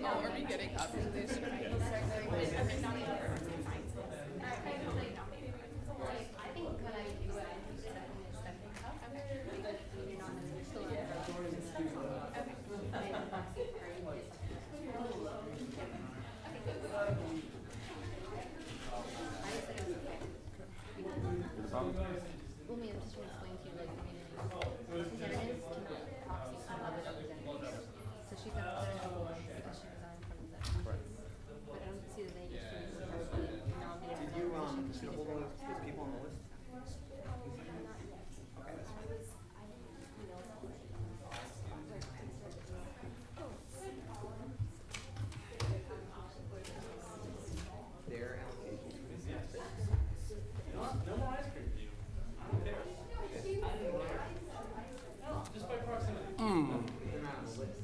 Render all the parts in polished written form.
Are we getting up to this? Well, me, I'm just trying to explain to you, like, the meaning. Representatives can proxy some other representatives. So she got her because she resigned from the conference. But I don't see that they used to nominate. Did you double those people on the list? Their allocation. No more ice cream for you. I don't care. Just by proximity. They're not on the list.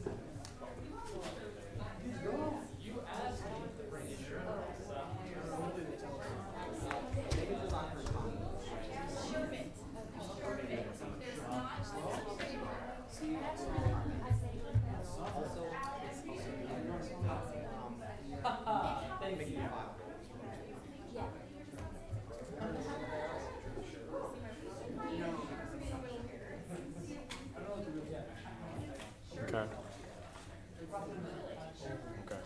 You asked me to bring insurance. Maybe it's on for Tommy. Thank you. Okay. Okay.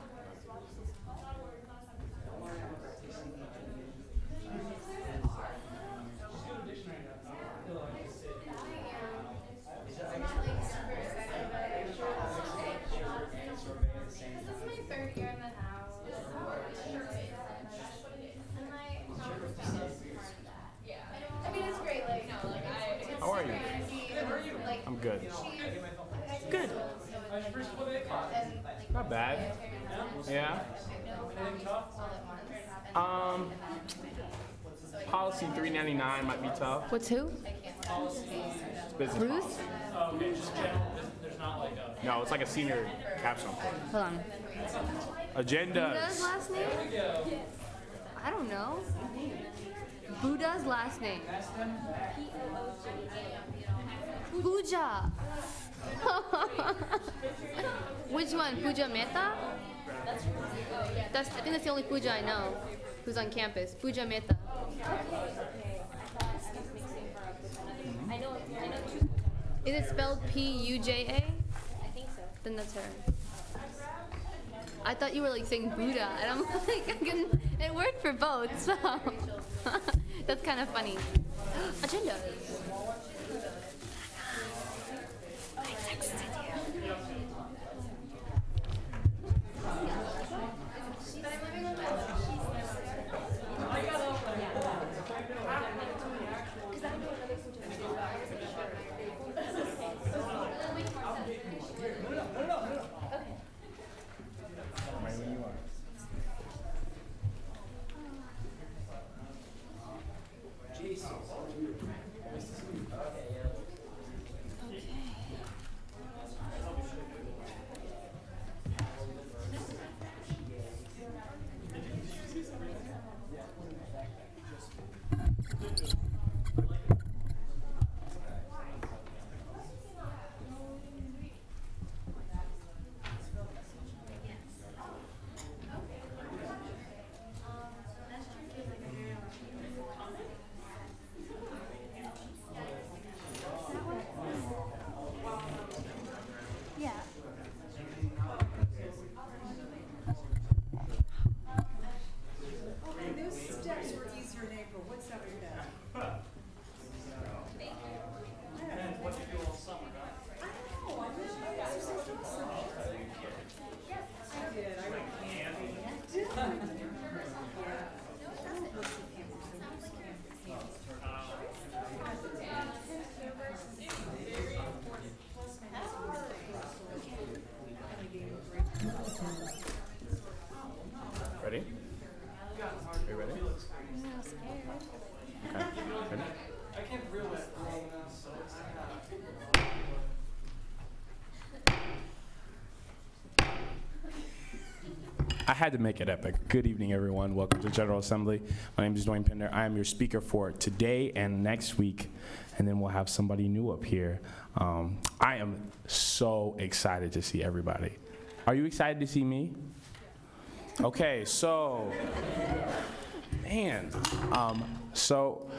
This is my third year in the house. And like, I mean, it's great. Like, How are you? Like, I'm good. Good. Not bad. Yeah. Policy 399 might be tough. What's who? Business Ruth? Okay, just general. There's not like a. No, it's like a senior capstone. Hold on. Agendas. Buddha's last name? I don't know. Buddha's last name. Puja. Which one? Puja Mehta? I think that's the only Puja I know who's on campus. Puja Mehta. Is it spelled Puja? I think so. Then that's her. I thought you were like saying Buddha, and I'm like, it worked for both, so that's kind of funny. Agenda. I texted you. Ready? Are you ready? I'm scared. Okay. Ready? I can't realize. I had to make it epic. Good evening, everyone. Welcome to General Assembly. My name is Dwayne Pender. I am your speaker for today and next week, and then we'll have somebody new up here. I am so excited to see everybody. Are you excited to see me? Okay, so, man, so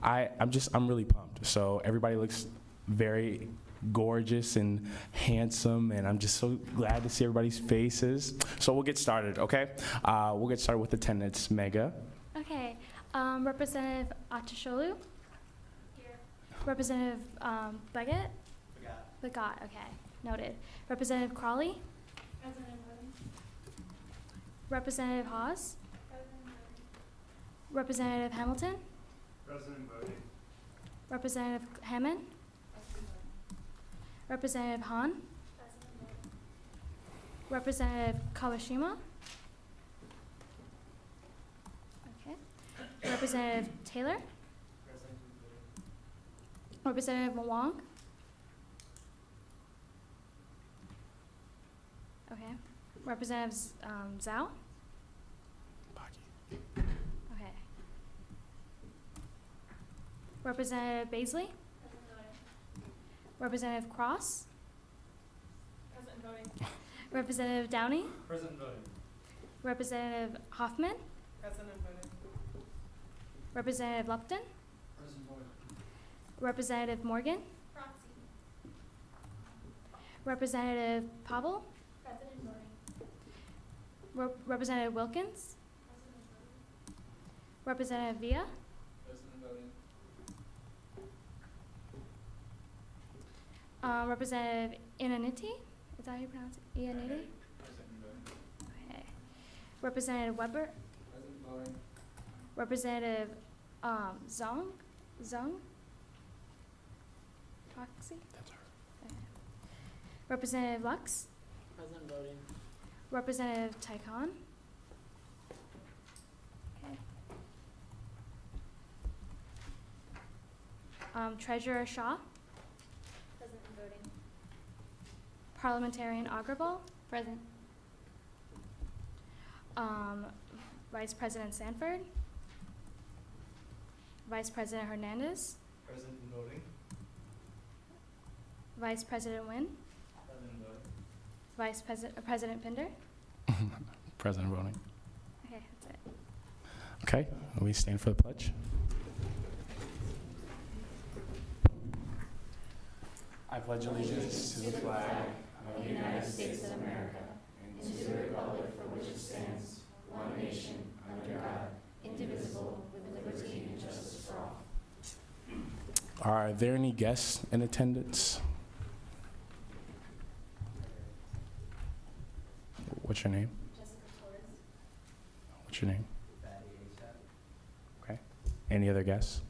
I'm really pumped. So everybody looks very gorgeous and handsome, and I'm just so glad to see everybody's faces. So we'll get started, okay? We'll get started with attendance. Mega. Okay. Representative Atasholu? Here. Representative Baggett? Bagat, okay. Noted. Representative Crawley? President voting. Representative Hawes? President voting. Representative Hamilton? President voting. Representative Hammond? Representative Han? Representative Kawashima? Okay. Representative Taylor? Representative Wong? Okay. Representative Zhao? Okay. Representative Baisley? Representative Cross? Present voting. Representative Downey? President voting. Representative Hoffman? Present voting. Representative Lupton? President voting. Representative Morgan? Proxy. Representative Pavel? President voting. Representative Wilkins? President voting. Representative Villa? President voting. Representative Inaniti? Is that how you pronounce it? Ianiti? President voting. Okay. Representative Weber? President voting. Representative Zong? Proxy? That's her. Okay. Representative Lux? Present voting. Representative Taikon? Okay. Treasurer Shaw? President voting. Parliamentarian Agrawal? Present. Vice President Sanford? Vice President Hernandez? President voting. Vice President Nguyen? President voting. President Pinder? President voting. Okay, that's it. Okay, we stand for the pledge. I pledge allegiance to the flag of the United States of America and to the republic for which it stands, one nation, under God, indivisible, with liberty and justice for all. Are there any guests in attendance? What's your name? Jessica Torres. What's your name? Okay. Any other guests?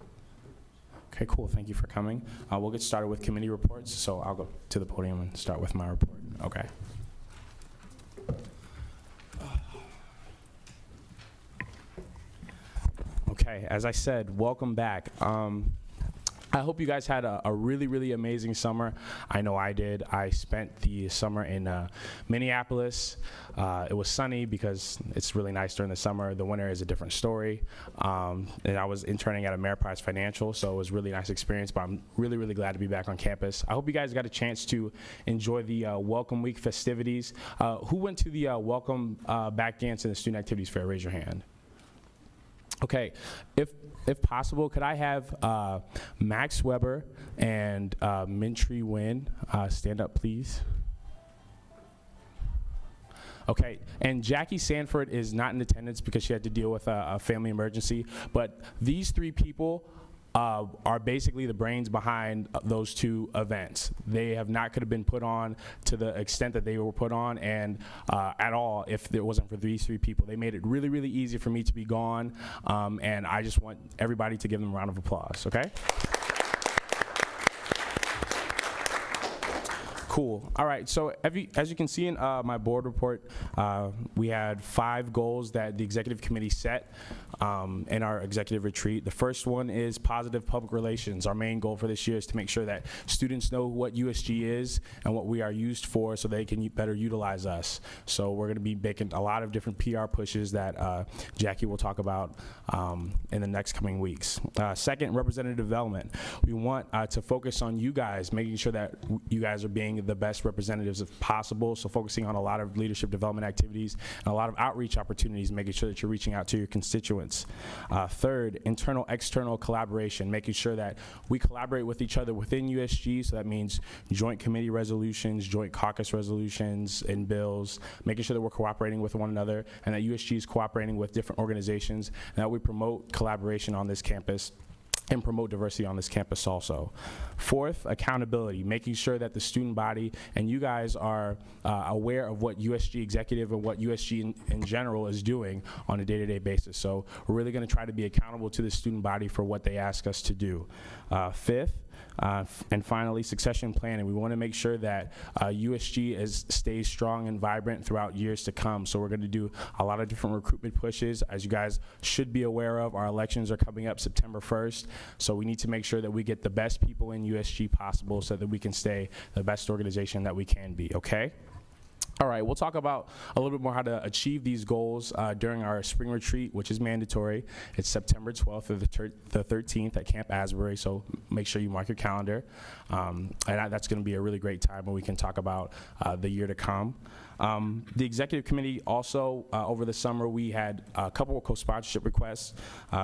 Okay, cool. Thank you for coming. We'll get started with committee reports. So I'll go to the podium and start with my report. Okay. Okay, as I said, welcome back. I hope you guys had a really, really amazing summer. I know I did. I spent the summer in Minneapolis. It was sunny because it's really nice during the summer. The winter is a different story. And I was interning at Ameriprise Financial, so it was a really nice experience, but I'm really, really glad to be back on campus. I hope you guys got a chance to enjoy the Welcome Week festivities. Who went to the Welcome Back Dance and the Student Activities Fair? Raise your hand. Okay, if possible, could I have Max Weber and Mintry Nguyen stand up, please? Okay, and Jackie Sanford is not in attendance because she had to deal with a family emergency, but these three people are basically the brains behind those two events. They could have been put on to the extent that they were put on, and at all if it wasn't for these three people. They made it really, really easy for me to be gone, and I just want everybody to give them a round of applause, okay? Cool. All right. So as you can see in my board report, we had 5 goals that the executive committee set in our executive retreat. The first one is positive public relations. Our main goal for this year is to make sure that students know what USG is and what we are used for so they can better utilize us. So we're going to be making a lot of different PR pushes that Jackie will talk about in the next coming weeks. Second, representative development. We want to focus on you guys, making sure that you guys are being the best representatives if possible, so focusing on a lot of leadership development activities and a lot of outreach opportunities, making sure that you're reaching out to your constituents. Third, internal-external collaboration, making sure that we collaborate with each other within USG, so that means joint committee resolutions, joint caucus resolutions, and bills, making sure that we're cooperating with one another and that USG is cooperating with different organizations, and that we promote collaboration on this campus and promote diversity on this campus also. Fourth, accountability, making sure that the student body and you guys are aware of what USG executive and what USG in general is doing on a day-to-day basis. So we're really going to try to be accountable to the student body for what they ask us to do. Fifth, and finally, succession planning. We want to make sure that USG stays strong and vibrant throughout years to come. So we're going to do a lot of different recruitment pushes. As you guys should be aware of, our elections are coming up September 1st. So we need to make sure that we get the best people in USG possible so that we can stay the best organization that we can be, okay? All right, we'll talk about a little bit more how to achieve these goals during our spring retreat, which is mandatory. It's September 12th through the 13th at Camp Asbury, so make sure you mark your calendar. And that's going to be a really great time when we can talk about the year to come. The executive committee also, over the summer, we had a couple of co-sponsorship requests.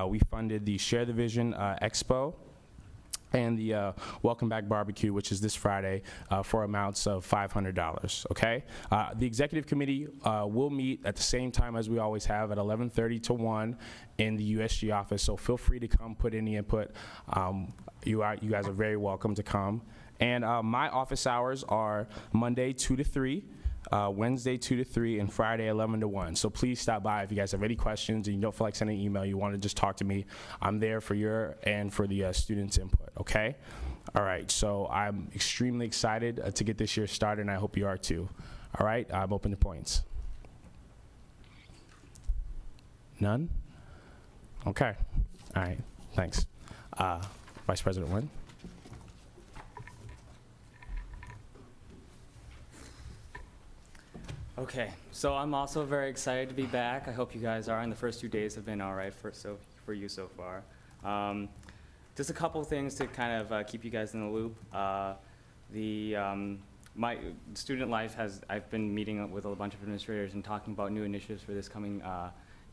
We funded the Share the Vision Expo and the Welcome Back Barbecue, which is this Friday, for amounts of $500, okay? The executive committee will meet at the same time as we always have at 11:30 to 1 in the USG office, so feel free to come put any input. You guys are very welcome to come. And my office hours are Monday 2 to 3, Wednesday 2 to 3, and Friday 11 to 1. So please stop by if you guys have any questions and you don't feel like sending an email, you want to just talk to me. I'm there for your and for the students' input, okay? All right, so I'm extremely excited to get this year started, and I hope you are too. All right, I'm open to points. None? Okay, all right, thanks. Vice President Wynn. Okay, so I'm also very excited to be back. I hope you guys are, and the first 2 days have been all right for you so far. Just a couple things to kind of keep you guys in the loop. My student life I've been meeting with a bunch of administrators and talking about new initiatives for this coming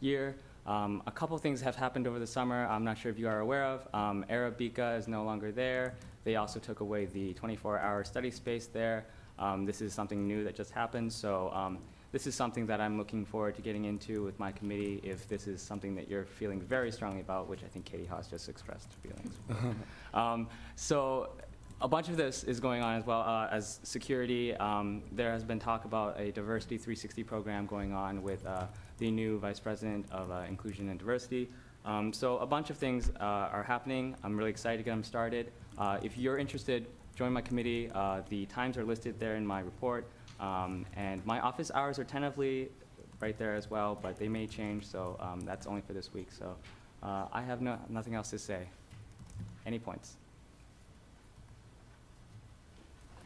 year. A couple things have happened over the summer. I'm not sure if you are aware of. Arabica is no longer there. They also took away the 24-hour study space there. This is something new that just happened, so this is something that I'm looking forward to getting into with my committee if this is something that you're feeling very strongly about, which I think Katie Haas just expressed feelings. So a bunch of this is going on as well as security. There has been talk about a Diversity 360 program going on with the new Vice President of Inclusion and Diversity. So a bunch of things are happening. I'm really excited to get them started. If you're interested, join my committee. The times are listed there in my report. And my office hours are tentatively right there as well, but they may change, so that's only for this week. So I have nothing else to say. Any points?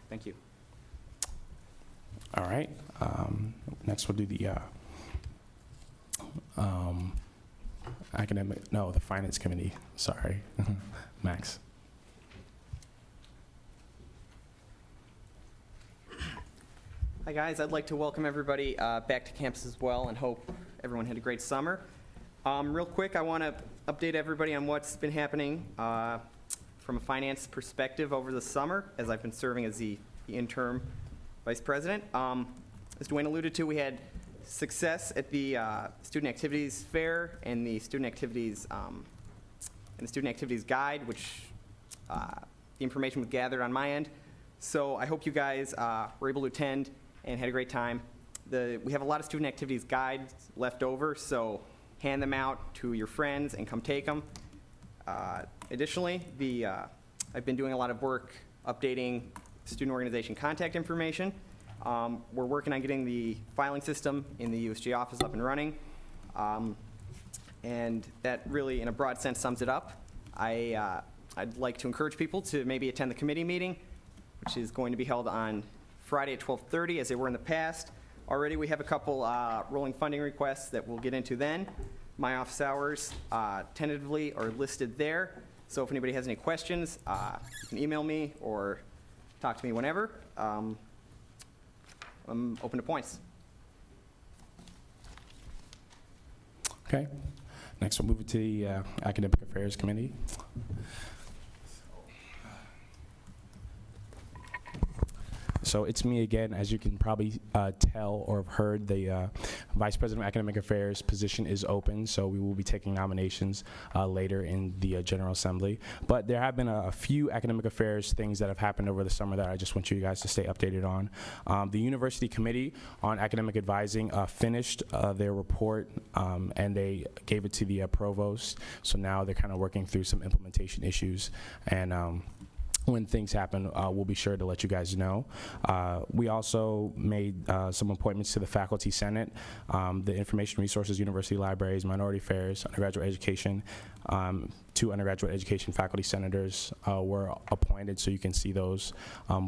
Thank you. All right. Next we'll do the the Finance Committee. Sorry. Max. Hi guys, I'd like to welcome everybody back to campus as well and hope everyone had a great summer. Real quick, I want to update everybody on what's been happening from a finance perspective over the summer as I've been serving as the interim vice president. As Dwayne alluded to, we had success at the student activities fair and the student activities guide, which the information was gathered on my end. So I hope you guys were able to attend and had a great time. We have a lot of student activities guides left over, so hand them out to your friends and come take them. Additionally, I've been doing a lot of work updating student organization contact information. We're working on getting the filing system in the USG office up and running. And that really, in a broad sense, sums it up. I'd like to encourage people to maybe attend the committee meeting, which is going to be held on Friday at 12:30, as they were in the past. Already we have a couple rolling funding requests that we'll get into then. My office hours tentatively are listed there. So if anybody has any questions, you can email me or talk to me whenever. I'm open to points. Okay. Next, we'll move it to the Academic Affairs Committee. So it's me again. As you can probably tell or have heard, the Vice President of Academic Affairs position is open, so we will be taking nominations later in the General Assembly. But there have been a few academic affairs things that have happened over the summer that I just want you guys to stay updated on. The University Committee on Academic Advising finished their report, and they gave it to the provost. So now they're kind of working through some implementation issues, and when things happen, we'll be sure to let you guys know. We also made some appointments to the Faculty Senate, the Information Resources, University Libraries, Minority Affairs, Undergraduate Education. 2 undergraduate education faculty senators were appointed, so you can see those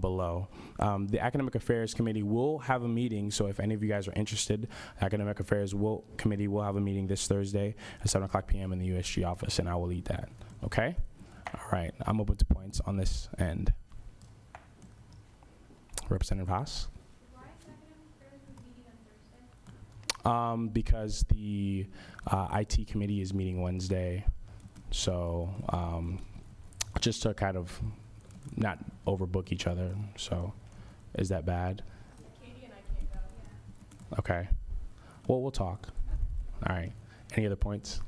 below. The Academic Affairs Committee will have a meeting, so if any of you guys are interested, Academic Affairs Committee will have a meeting this Thursday at 7:00 p.m. in the USG office, and I will lead that, okay? All right, I'm open to points on this end. Representative Haas? Why is Academic Affairs meeting on Thursday? Because the IT committee is meeting Wednesday, so just to kind of not overbook each other. So is that bad? Katie and I can't go. Yeah. Okay. Well, we'll talk. All right. Any other points?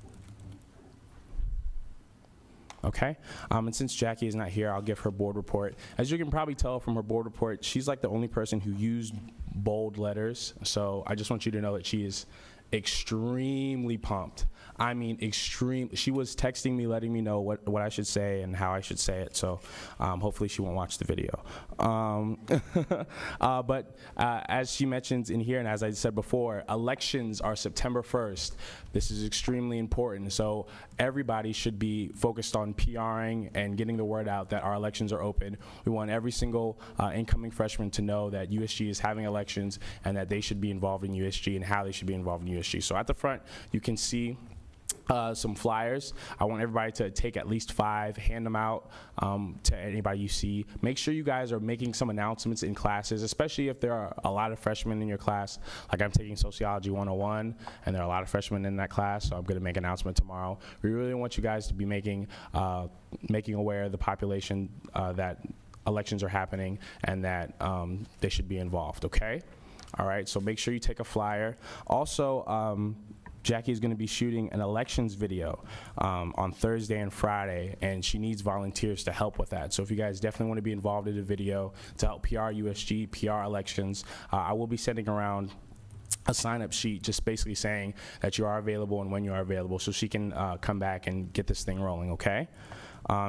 Okay, and since Jackie is not here, I'll give her board report. As you can probably tell from her board report, she's like the only person who used bold letters. So I just want you to know that she is extremely pumped. I mean, extreme. She was texting me, letting me know what I should say and how I should say it. So hopefully she won't watch the video. But as she mentions in here, and as I said before, elections are September 1st. This is extremely important. So everybody should be focused on PRing and getting the word out that our elections are open. We want every single incoming freshman to know that USG is having elections and that they should be involved in USG and how they should be involved in USG. So at the front, you can see some flyers. I want everybody to take at least 5, hand them out to anybody you see. Make sure you guys are making some announcements in classes, especially if there are a lot of freshmen in your class. Like I'm taking Sociology 101, and there are a lot of freshmen in that class, so I'm going to make an announcement tomorrow. We really want you guys to be making aware the population that elections are happening and that they should be involved, okay? All right, so make sure you take a flyer. Also, Jackie is going to be shooting an elections video on Thursday and Friday, and she needs volunteers to help with that. So if you guys definitely want to be involved in the video to help PR USG, PR elections, I will be sending around a sign-up sheet just basically saying that you are available and when you are available, so she can come back and get this thing rolling, okay?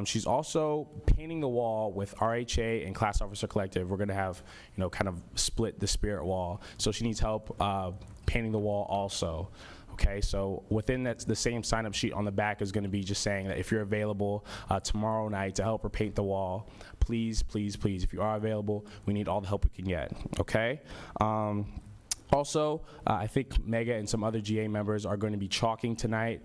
She's also painting the wall with RHA and Class Officer Collective. We're going to have, kind of split the spirit wall. So she needs help painting the wall also. Okay, so within the same sign-up sheet on the back is going to be just saying that if you're available tomorrow night to help her paint the wall, please, please, please, if you are available, we need all the help we can get, okay? Also, I think Mega and some other GA members are going to be chalking tonight.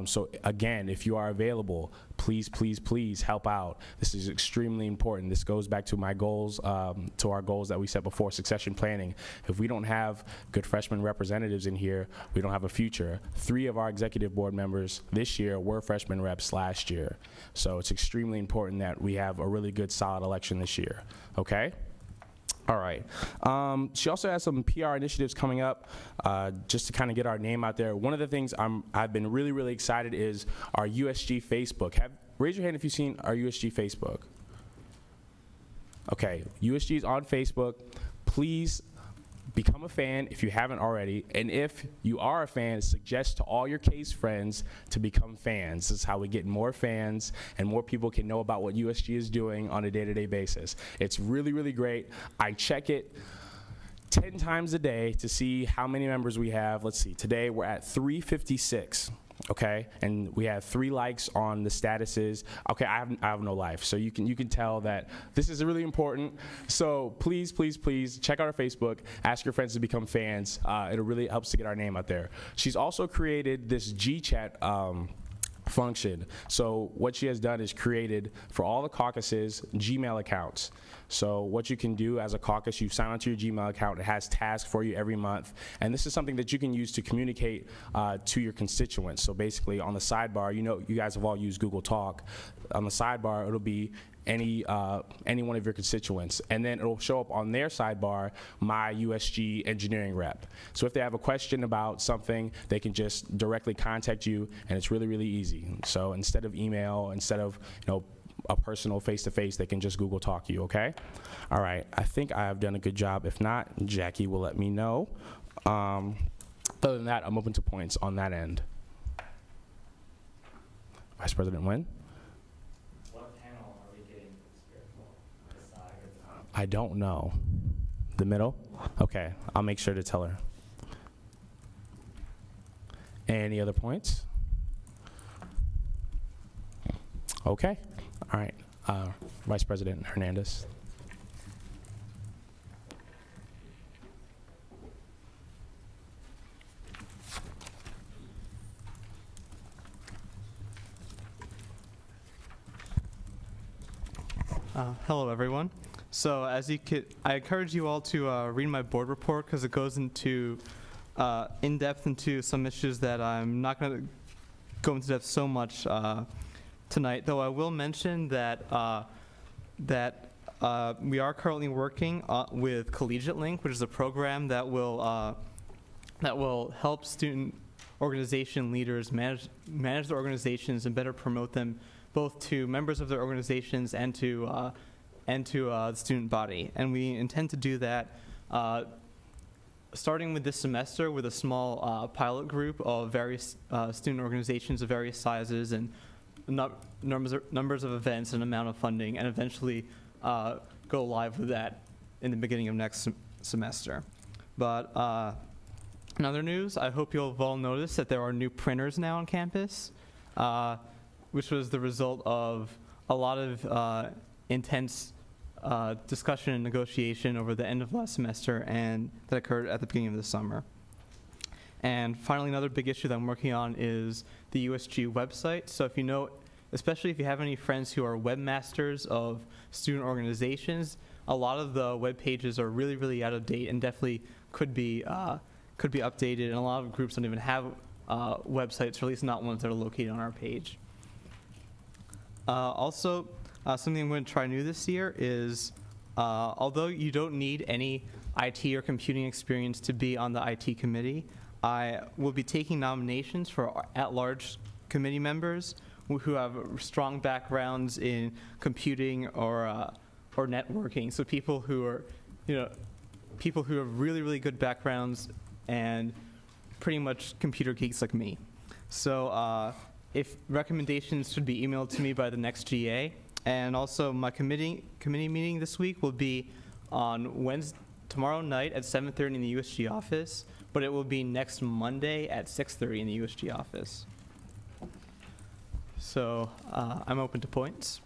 So again, if you are available, please, please, please help out. This is extremely important. This goes back to my goals, to our goals that we set before succession planning. If we don't have good freshman representatives in here, we don't have a future. 3 of our executive board members this year were freshman reps last year. So it's extremely important that we have a really good, solid election this year, okay? All right. She also has some PR initiatives coming up just to kind of get our name out there. One of the things I've been really, really excited is our USG Facebook. Raise your hand if you've seen our USG Facebook. Okay, USG is on Facebook. Please become a fan if you haven't already, and if you are a fan, suggest to all your case friends to become fans. This is how we get more fans and more people can know about what USG is doing on a day-to-day basis. It's really, really great. I check it 10 times a day to see how many members we have. Let's see, today we're at 356. Okay, and we have 3 likes on the statuses. Okay, I have no life, so you can tell that this is really important. So please, please, please check out our Facebook. Ask your friends to become fans. It really helps to get our name out there. She's also created this G-Chat function. So what she has done is created for all the caucuses Gmail accounts. So what you can do as a caucus, you sign onto your Gmail account. It has tasks for you every month, and this is something that you can use to communicate to your constituents. So basically, on the sidebar, you guys have all used Google Talk. On the sidebar, it'll be any one of your constituents, and then it'll show up on their sidebar, my USG engineering rep. So if they have a question about something, they can just directly contact you, and it's really, really easy. So instead of email, instead of a personal face-to-face, they can just Google Talk you, okay? All right, I think I have done a good job. If not, Jackie will let me know. Other than that, I'm open to points on that end. Vice President Nguyen? What panel are we getting for the spiritual? The side or the top? I don't know. The middle? Okay, I'll make sure to tell her. Any other points? Okay. All right, Vice President Hernandez. Hello, everyone. So as you could, I encourage you all to read my board report because it goes into in depth into some issues that I'm not going to go into depth so much tonight, though I will mention that we are currently working with Collegiate Link, which is a program that will help student organization leaders manage their organizations and better promote them both to members of their organizations and to the student body. And we intend to do that starting with this semester with a small pilot group of various student organizations of various sizes and numbers of events and amount of funding, and eventually go live with that in the beginning of next semester. But in other news, I hope you'll have all noticed that there are new printers now on campus, which was the result of a lot of intense discussion and negotiation over the end of last semester, and that occurred at the beginning of the summer. And finally, another big issue that I'm working on is the USG website. So if you know, especially if you have any friends who are webmasters of student organizations, a lot of the web pages are really, really out of date and definitely could be updated. And a lot of groups don't even have websites, or at least not ones that are located on our page. Also, something I'm going to try new this year is, although you don't need any IT or computing experience to be on the IT committee, I will be taking nominations for at-large committee members who have strong backgrounds in computing or networking. So people who are, people who have really, really good backgrounds and pretty much computer geeks like me. So if recommendations should be emailed to me by the next GA. And also my committee meeting this week will be on tomorrow night at 7:30 in the USG office, but it will be next Monday at 6:30 in the USG office. So I'm open to points.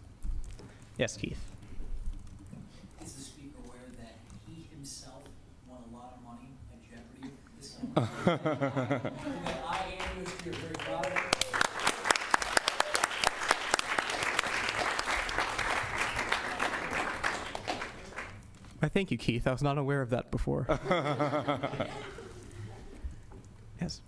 Yes, Keith. Is the speaker aware that he himself won a lot of money at Jeopardy this summer? That I and USG are very proud of it. Thank you, Keith. I was not aware of that before. Yes.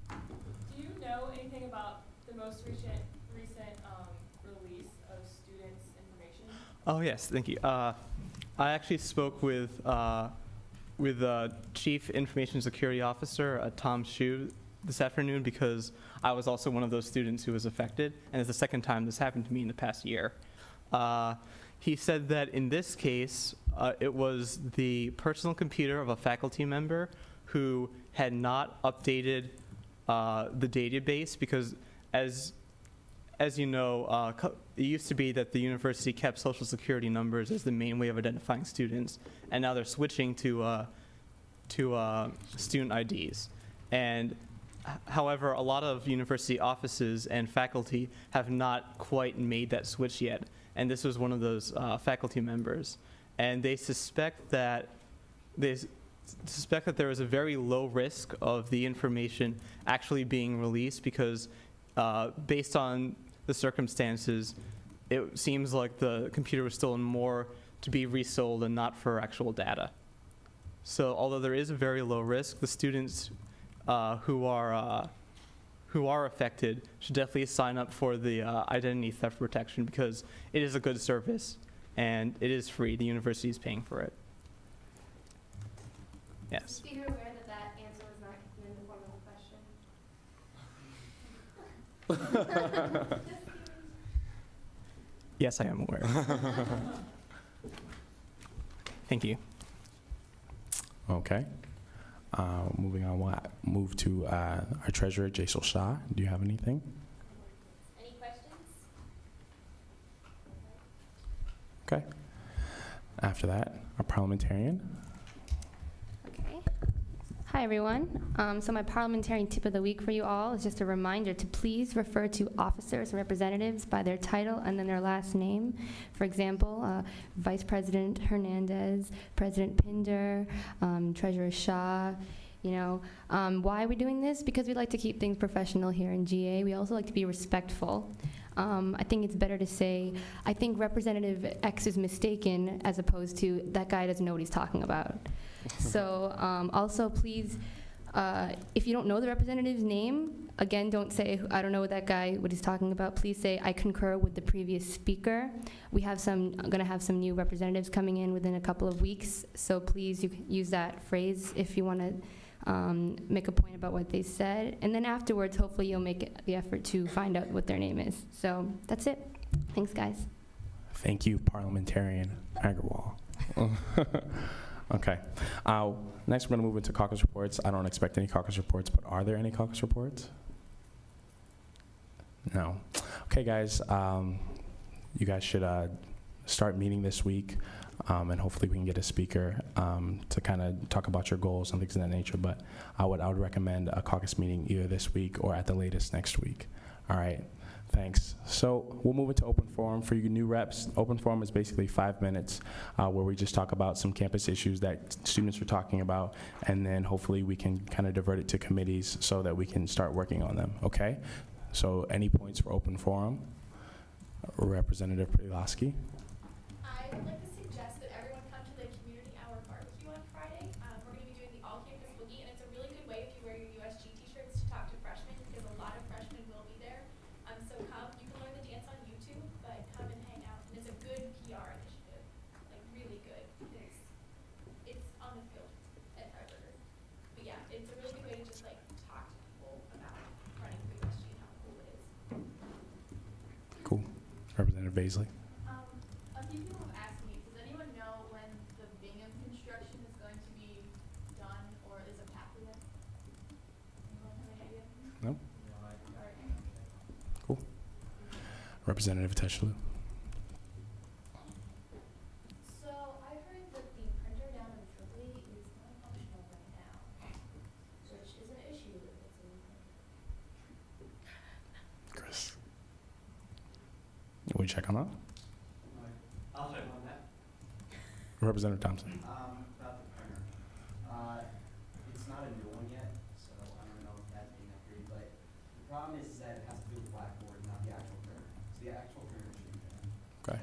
Do you know anything about the most recent release of students' information? Oh yes, thank you. I actually spoke with Chief Information Security Officer Tom Hsu this afternoon because I was also one of those students who was affected, and it's the second time this happened to me in the past year. He said that in this case, it was the personal computer of a faculty member who had not updated the database because, as you know, it used to be that the university kept social security numbers as the main way of identifying students, and now they're switching to student IDs. And however, a lot of university offices and faculty have not quite made that switch yet, and this was one of those faculty members. And they suspect that there is a very low risk of the information actually being released because based on the circumstances, it seems like the computer was stolen more to be resold and not for actual data. So although there is a very low risk, the students who are affected should definitely sign up for the identity theft protection because it is a good service and it is free. The university is paying for it. Yes. Just be aware that that answer was not in the form of a question. Yes, I am aware. Thank you. Okay. Moving on, we'll move to our treasurer, Jaisal Shah. Do you have anything? Any questions? Okay. After that, our parliamentarian. Okay. Hi, everyone. So my parliamentarian tip of the week for you all is just a reminder to please refer to officers and representatives by their title and then their last name. For example, Vice President Hernandez, President Pinder, Treasurer Shah. You know, why are we doing this? Because we like to keep things professional here in GA. We also like to be respectful. I think it's better to say, I think Representative X is mistaken, as opposed to that guy doesn't know what he's talking about. So also, please, if you don't know the representative's name, again, don't say, I don't know what he's talking about. Please say, I concur with the previous speaker. We have gonna have some new representatives coming in within a couple of weeks, so please, you can use that phrase if you wanna make a point about what they said. And then afterwards, hopefully you'll make the effort to find out what their name is. So that's it. Thanks, guys. Thank you, Parliamentarian Agarwal. Okay. Next, we're going to move into caucus reports. I don't expect any caucus reports, but are there any caucus reports? No. Okay, guys. You guys should start meeting this week, and hopefully we can get a speaker to kind of talk about your goals and things of that nature. But I would recommend a caucus meeting either this week or at the latest next week. All right. Thanks. So we'll move into open forum for you new reps. Open forum is basically 5 minutes where we just talk about some campus issues that students are talking about, and then hopefully we can kind of divert it to committees so that we can start working on them, okay? So any points for open forum? Representative Prilasky. I would like to suggest that everyone come to the community hour barbecue on Friday. We're going to be doing the all-campus boogie, and it's a really good way if you wear your USG t-shirts to talk to freshmen, because a lot of freshmen will be there. So come, you can learn the dance on YouTube, but come and hang out. And it's a good PR initiative, like really good. It's on the field at Freiburger. But yeah, it's a really good way to just like talk to people about running for USG and how cool it is. Cool. Representative Baisley. A few people have asked me, does anyone know when the Bingham construction is going to be done, or is a pathway there? Anyone have any idea? No? All right. Cool. Representative Teshlu. So I heard that the printer down in Philly is not functional right now, which is an issue if it's a new printer. Chris. Will you check on that? I'll check on that. Representative Thompson. About the printer. It's not a new one yet, so I don't know if that's being upgraded, but the problem is that it has to do with Blackboard, not the actual printer. So the actual printer should be there. Okay.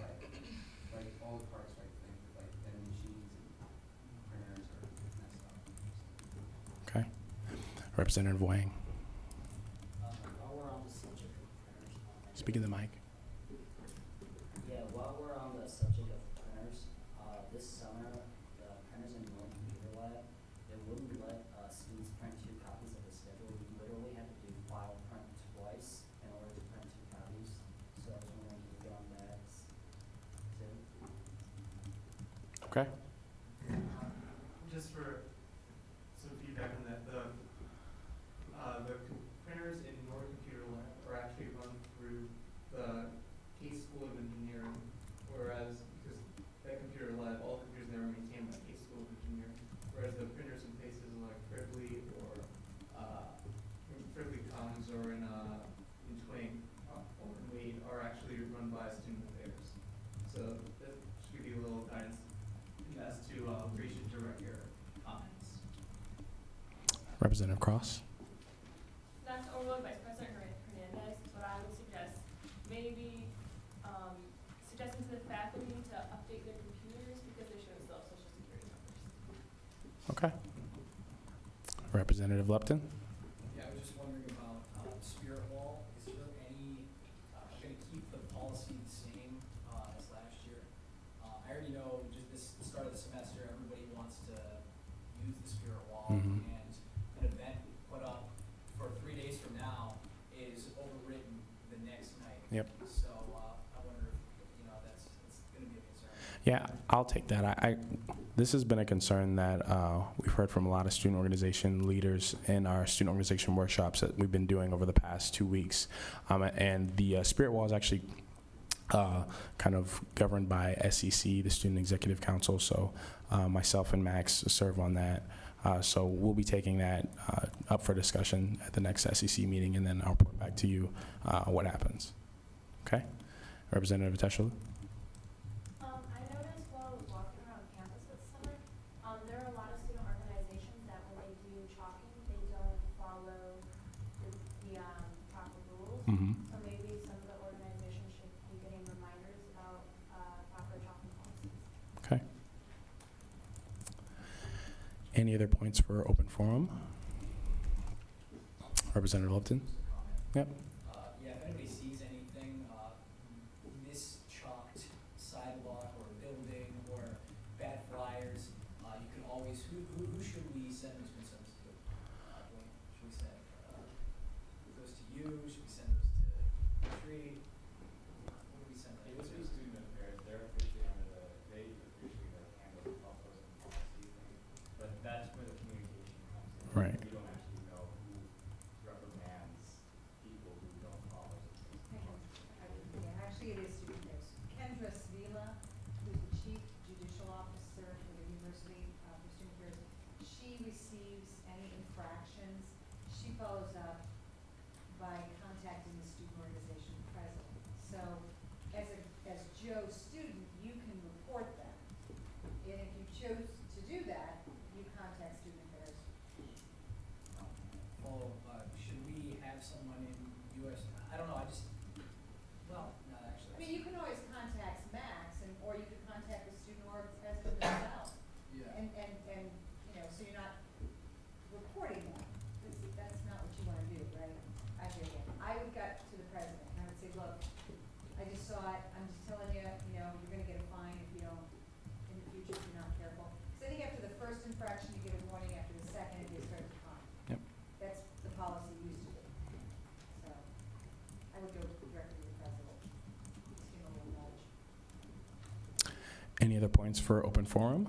But, like all the parts, like things with like vending machines and printers are messed up. Okay. Representative Wang. While we're on the subject of printers. Speak in the mic. Yeah, while we're on the subject of printers, this summer, the printers in North Computer Lab, they wouldn't let students print 2 copies of the schedule. We literally had to do file print twice in order to print 2 copies. So I was wondering if you could get on that too. Okay. Just for some feedback on that, the printers in your computer lab are actually run through the Case School of Engineering, whereas, because that computer lab, all computers there are maintained by Case School of Engineering, whereas the printers in places like Fribley or Fribley Commons or in Twain or in Wade are actually run by Student Affairs. So that should give you a little guidance as to where you should direct your comments. Representative Cross. Not to overlook Vice President Hernandez, but I would suggest maybe suggesting to the faculty to update their computers because they show still have social security numbers. Okay. Representative Lupton. Yeah, I was just wondering about Spirit Wall. Is there any, going to keep the policy the same as last year? I already know just this start of the semester, everybody wants to use the Spirit Wall, Mhm. and an event put up for 3 days from now is overwritten the next night. Yep. So I wonder if, that's going to be a concern. Yeah, I'll take that. This has been a concern that we've heard from a lot of student organization leaders in our student organization workshops that we've been doing over the past 2 weeks. And the Spirit Wall is actually kind of governed by SEC, the Student Executive Council. So myself and Max serve on that. So we'll be taking that up for discussion at the next SEC meeting, and then I'll report back to you what happens. Okay? Representative Teshula? I noticed while I was walking around campus this summer, there are a lot of student organizations that when they do chalking, they don't follow the proper rules. Mm-hmm. So maybe some of the organizations should be getting reminders about proper chalking policies. Okay. Any other points for open forum? Representative Lupton? Yep. Yeah, if anybody sees anything, mischalked sidewalk or building or bad flyers, you can always, who should we send those concerns to? Should we send those to you? Should we send those to Tree? What do we send It those would be to? Student Affairs. They're officially they officially handle the policy thing. But that's where the communication comes in. Right. We don't actually know who reprimands people who don't follow the Yeah, actually it is student affairs. Kendra Svila, who's the chief judicial officer for the University for Student Affairs, she receives any infractions. She follows up by contacting the student organization president. So as Joe's student, you can report them. And if you chose to do that, you contact student affairs. Follow up, should we have someone in US, I don't know, well, not actually. I mean, you can always contact Max, or you could contact the student org president themselves. Yeah. And, so you're not reporting them. That's not what you want to do, right? I hear you. I would go to the president, and I would say, look, I just saw it, I'm just telling you, you're gonna get a fine if you don't, in the future, if you're not careful. Because I think after the first infraction, you get a warning, after the second, it starts to fine. Yep. That's the policy used to be. So, I would go directly to the president. Just give him a little nudge. Any other points for open forum?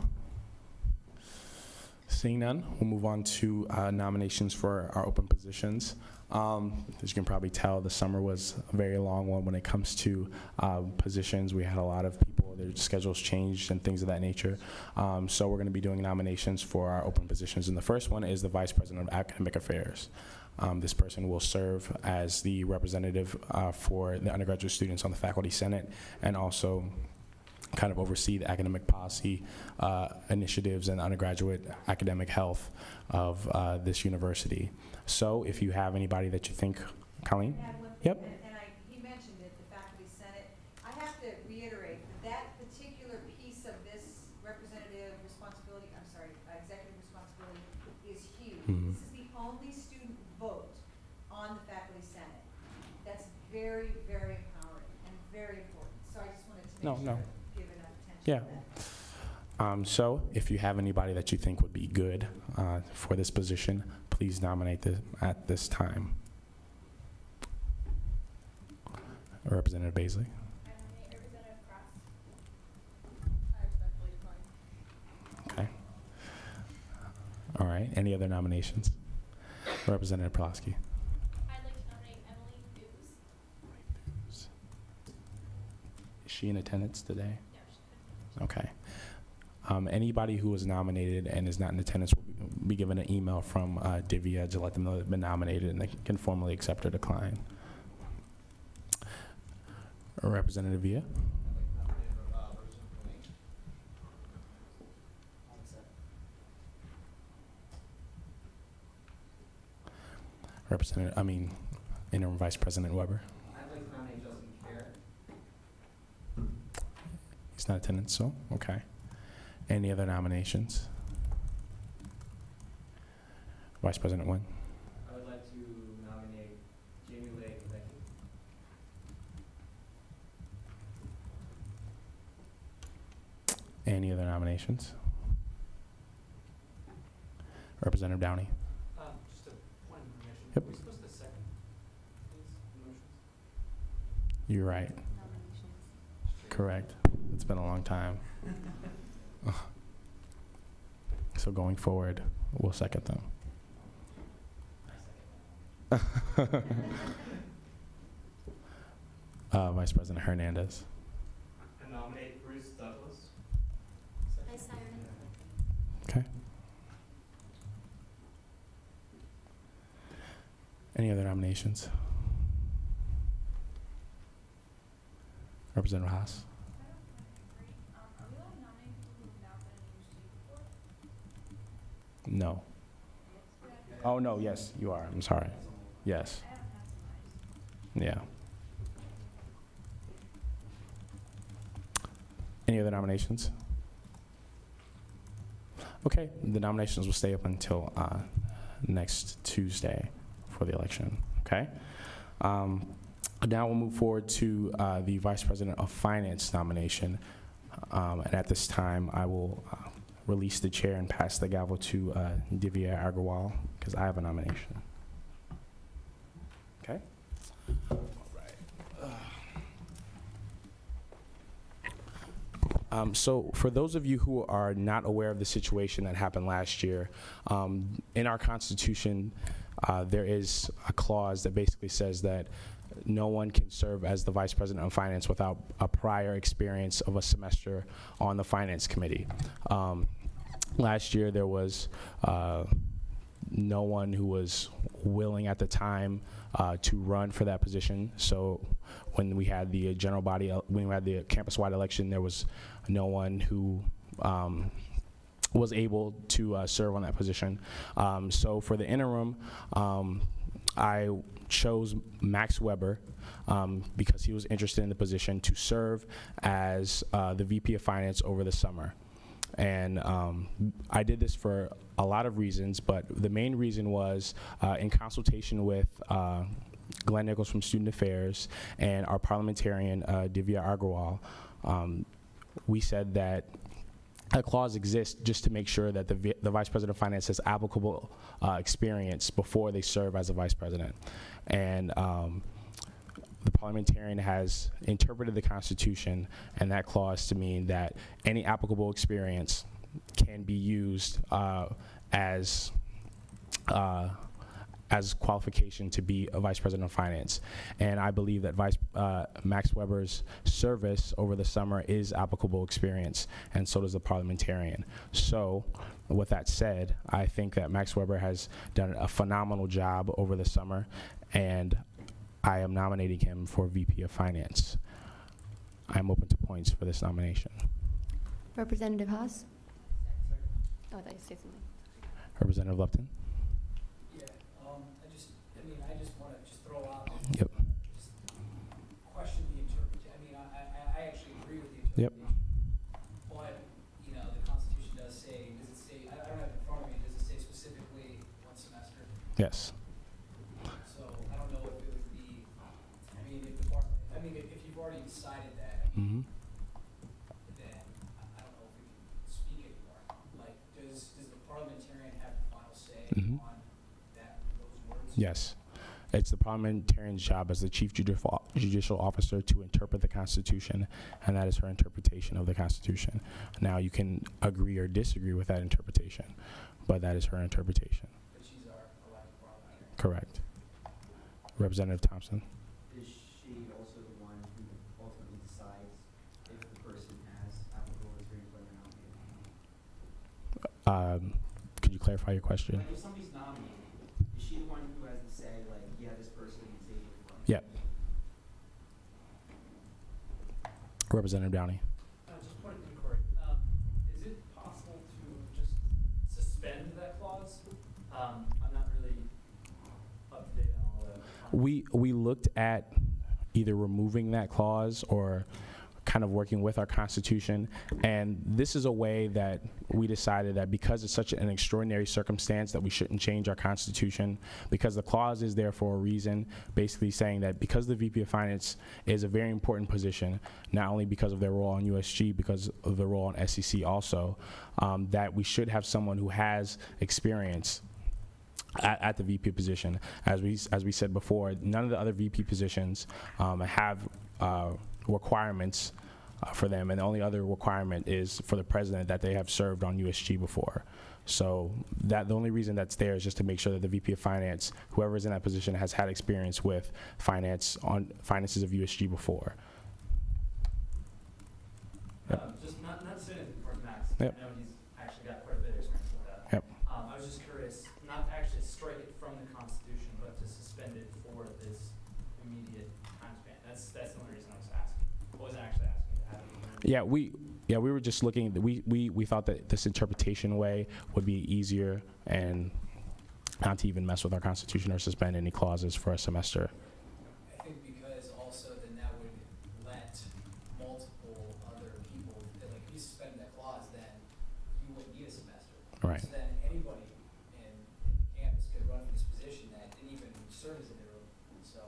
Seeing none, we'll move on to nominations for our open positions. As you can probably tell, the summer was a very long one when it comes to positions. We had a lot of people, their schedules changed and things of that nature. So we're going to be doing nominations for our open positions. And the first one is the Vice President of Academic Affairs. This person will serve as the representative for the undergraduate students on the Faculty Senate, and also kind of oversee the academic policy initiatives and undergraduate academic health of this university. So if you have anybody that you think, Colleen? Yep. And he mentioned it, the Faculty Senate. I have to reiterate that particular piece of this representative responsibility, executive responsibility is huge. Mhm. This is the only student vote on the Faculty Senate. That's very, very empowering and very important. So I just wanted to make sure to give enough attention Yeah. to that. So if you have anybody that you think would be good for this position, please nominate them at this time. Representative Baisley. I nominate Representative Cross. I respectfully decline. right. Any other nominations? Representative Pulaski. I'd like to nominate Emily Hughes. Is she in attendance today? No, she couldn't. Okay. Anybody who was nominated and is not in attendance will be given an email from Divya to let them know they've been nominated and they can formally accept or decline. Representative Villa. Interim Vice President Weber. I'd like to nominate Justin Kerr. He's not in attendance, so okay. Any other nominations? Vice President Nguyen. I would like to nominate Jamie Lake Becky. Any other nominations? Representative Downey. Just a point of information. Yep. Are we supposed to second these motions? You're right. Correct. It's been a long time. So going forward, we'll second them. Vice President Hernandez. I nominate Bruce Douglas. I second. Okay. Any other nominations? Representative Haas. Are we allowed to nominate people who have not been in USG before? No. Oh, no, yes, you are. I'm sorry. Yes. Yeah. Any other nominations? Okay, the nominations will stay up until next Tuesday for the election, okay? Now we'll move forward to the Vice President of Finance nomination. And at this time, I will release the chair and pass the gavel to Divya Agarwal, because I have a nomination. Okay? All right. So for those of you who are not aware of the situation that happened last year, in our Constitution, there is a clause that basically says that no one can serve as the Vice President of Finance without a prior experience of a semester on the Finance Committee. Last year, there was no one who was willing at the time to run for that position. So when we had the general body, when we had the campus-wide election, there was no one who was able to serve on that position. So for the interim, I chose Max Weber because he was interested in the position to serve as the VP of Finance over the summer. And I did this for a lot of reasons, but the main reason was in consultation with Glenn Nichols from Student Affairs and our parliamentarian, Divya Agarwal, we said that a clause exists just to make sure that the Vice President of Finance has applicable experience before they serve as a Vice President. And the parliamentarian has interpreted the Constitution and that clause to mean that any applicable experience can be used as qualification to be a Vice President of Finance. And I believe that Max Weber's service over the summer is applicable experience, and so does the parliamentarian. So with that said, I think that Max Weber has done a phenomenal job over the summer, and I am nominating him for VP of Finance. I'm open to points for this nomination. Representative Haas? Oh, I thought you said something. Representative Lupton? Yeah, I just want to just throw out. Yep. Just question the interpretation. I actually agree with the Yep. interpretation. But, the Constitution does say, I don't have it in front of me, does it say specifically one semester? Yes. So I don't know if it would be, if you've already decided that, Mm-hmm. then I don't know if we can speak anymore. Like, does the parliamentarian have the final say Mm-hmm. on those words? Yes. It's the parliamentarian's job as the chief judicial officer to interpret the Constitution, and that is her interpretation of the Constitution. Now, you can agree or disagree with that interpretation, but that is her interpretation. But she's our elected parliamentarian. Correct. Representative Thompson. Is she also the one who ultimately decides if the person has applicable experience, whether or not they Could you clarify your question? Like if somebody's nominated, is she the one who has to say, like, yeah, this person is able to run? Yep. Representative Downey. Just point of inquiry. Is it possible to just suspend that clause? I'm not really up to date on all that. We looked at either removing that clause or kind of working with our Constitution, and this is a way that we decided that because it's such an extraordinary circumstance that we shouldn't change our Constitution, because the clause is there for a reason, basically saying that because the VP of Finance is a very important position, not only because of their role on USG, because of their role on SEC also, that we should have someone who has experience at the VP position. As we said before, none of the other VP positions have requirements for them, and the only other requirement is for the president that they have served on USG before. So the only reason that's there is just to make sure that the VP of Finance, whoever is in that position, has had experience with finances of USG before. Just not to say anything for Max. Yep. I know he's actually got quite a bit of experience with that. Yep. I was just curious, not to actually strike it from the Constitution, but to suspend it for this immediate time span. That's the only reason I was asking. I wasn't actually asking to have it. Yeah, we were just looking. We thought that this interpretation way would be easier and not to even mess with our Constitution or suspend any clauses for a semester. I think because also then that would let multiple other people, like if you suspend that clause, then you wouldn't need a semester. Right. So then anybody in campus could run for this position that didn't even serve as an interim. So,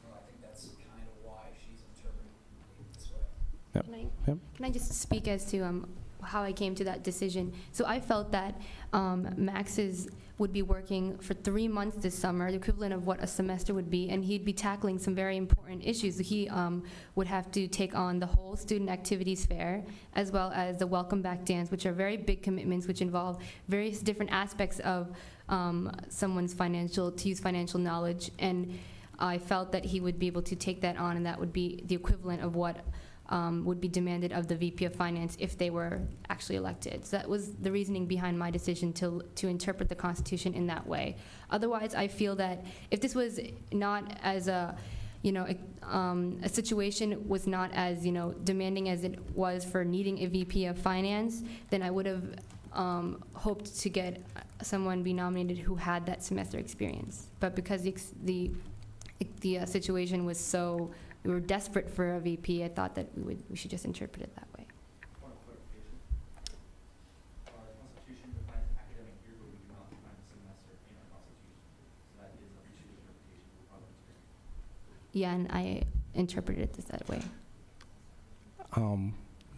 I think that's kind of why she's interpreting it this way. Yep. Can I just speak as to how I came to that decision? So I felt that Max's would be working for 3 months this summer, the equivalent of what a semester would be, and he'd be tackling some very important issues. He would have to take on the whole student activities fair, as well as the welcome back dance, which are very big commitments, which involve various different aspects of someone's financial knowledge. And I felt that he would be able to take that on, and that would be the equivalent of what would be demanded of the VP of Finance if they were actually elected. So that was the reasoning behind my decision to interpret the Constitution in that way. Otherwise, I feel that if this was not as a situation was not as demanding as it was for needing a VP of Finance, then I would have hoped to get someone be nominated who had that semester experience. But because the situation was so, we were desperate for a VP, I thought that we should just interpret it that way. Point of clarification. Our Constitution defines academic year, but we do not define a semester in our Constitution. So that is a issue of interpretation for parliamentarians. Yeah, and I interpreted it that way.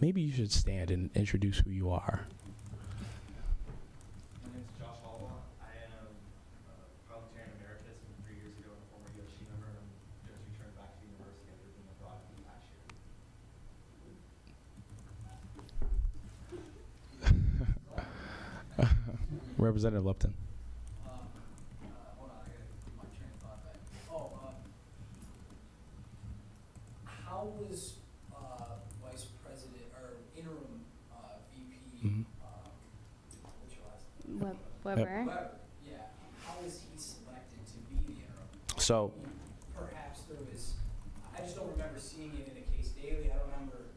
Maybe you should stand and introduce who you are. My name is Josh Hallwell. I am parliamentarian emeritus from 3 years ago and a former USG member. I'm just returned back to the university after being abroad for the past year. Representative Lupton. Hold on, I gotta get my train of thought back. How was Vice President or interim VP? Mhm. What's your last name? Weber. Weber. Yeah. How was he selected to be the interim? So. Perhaps there was. I just don't remember seeing it in a case daily. I don't remember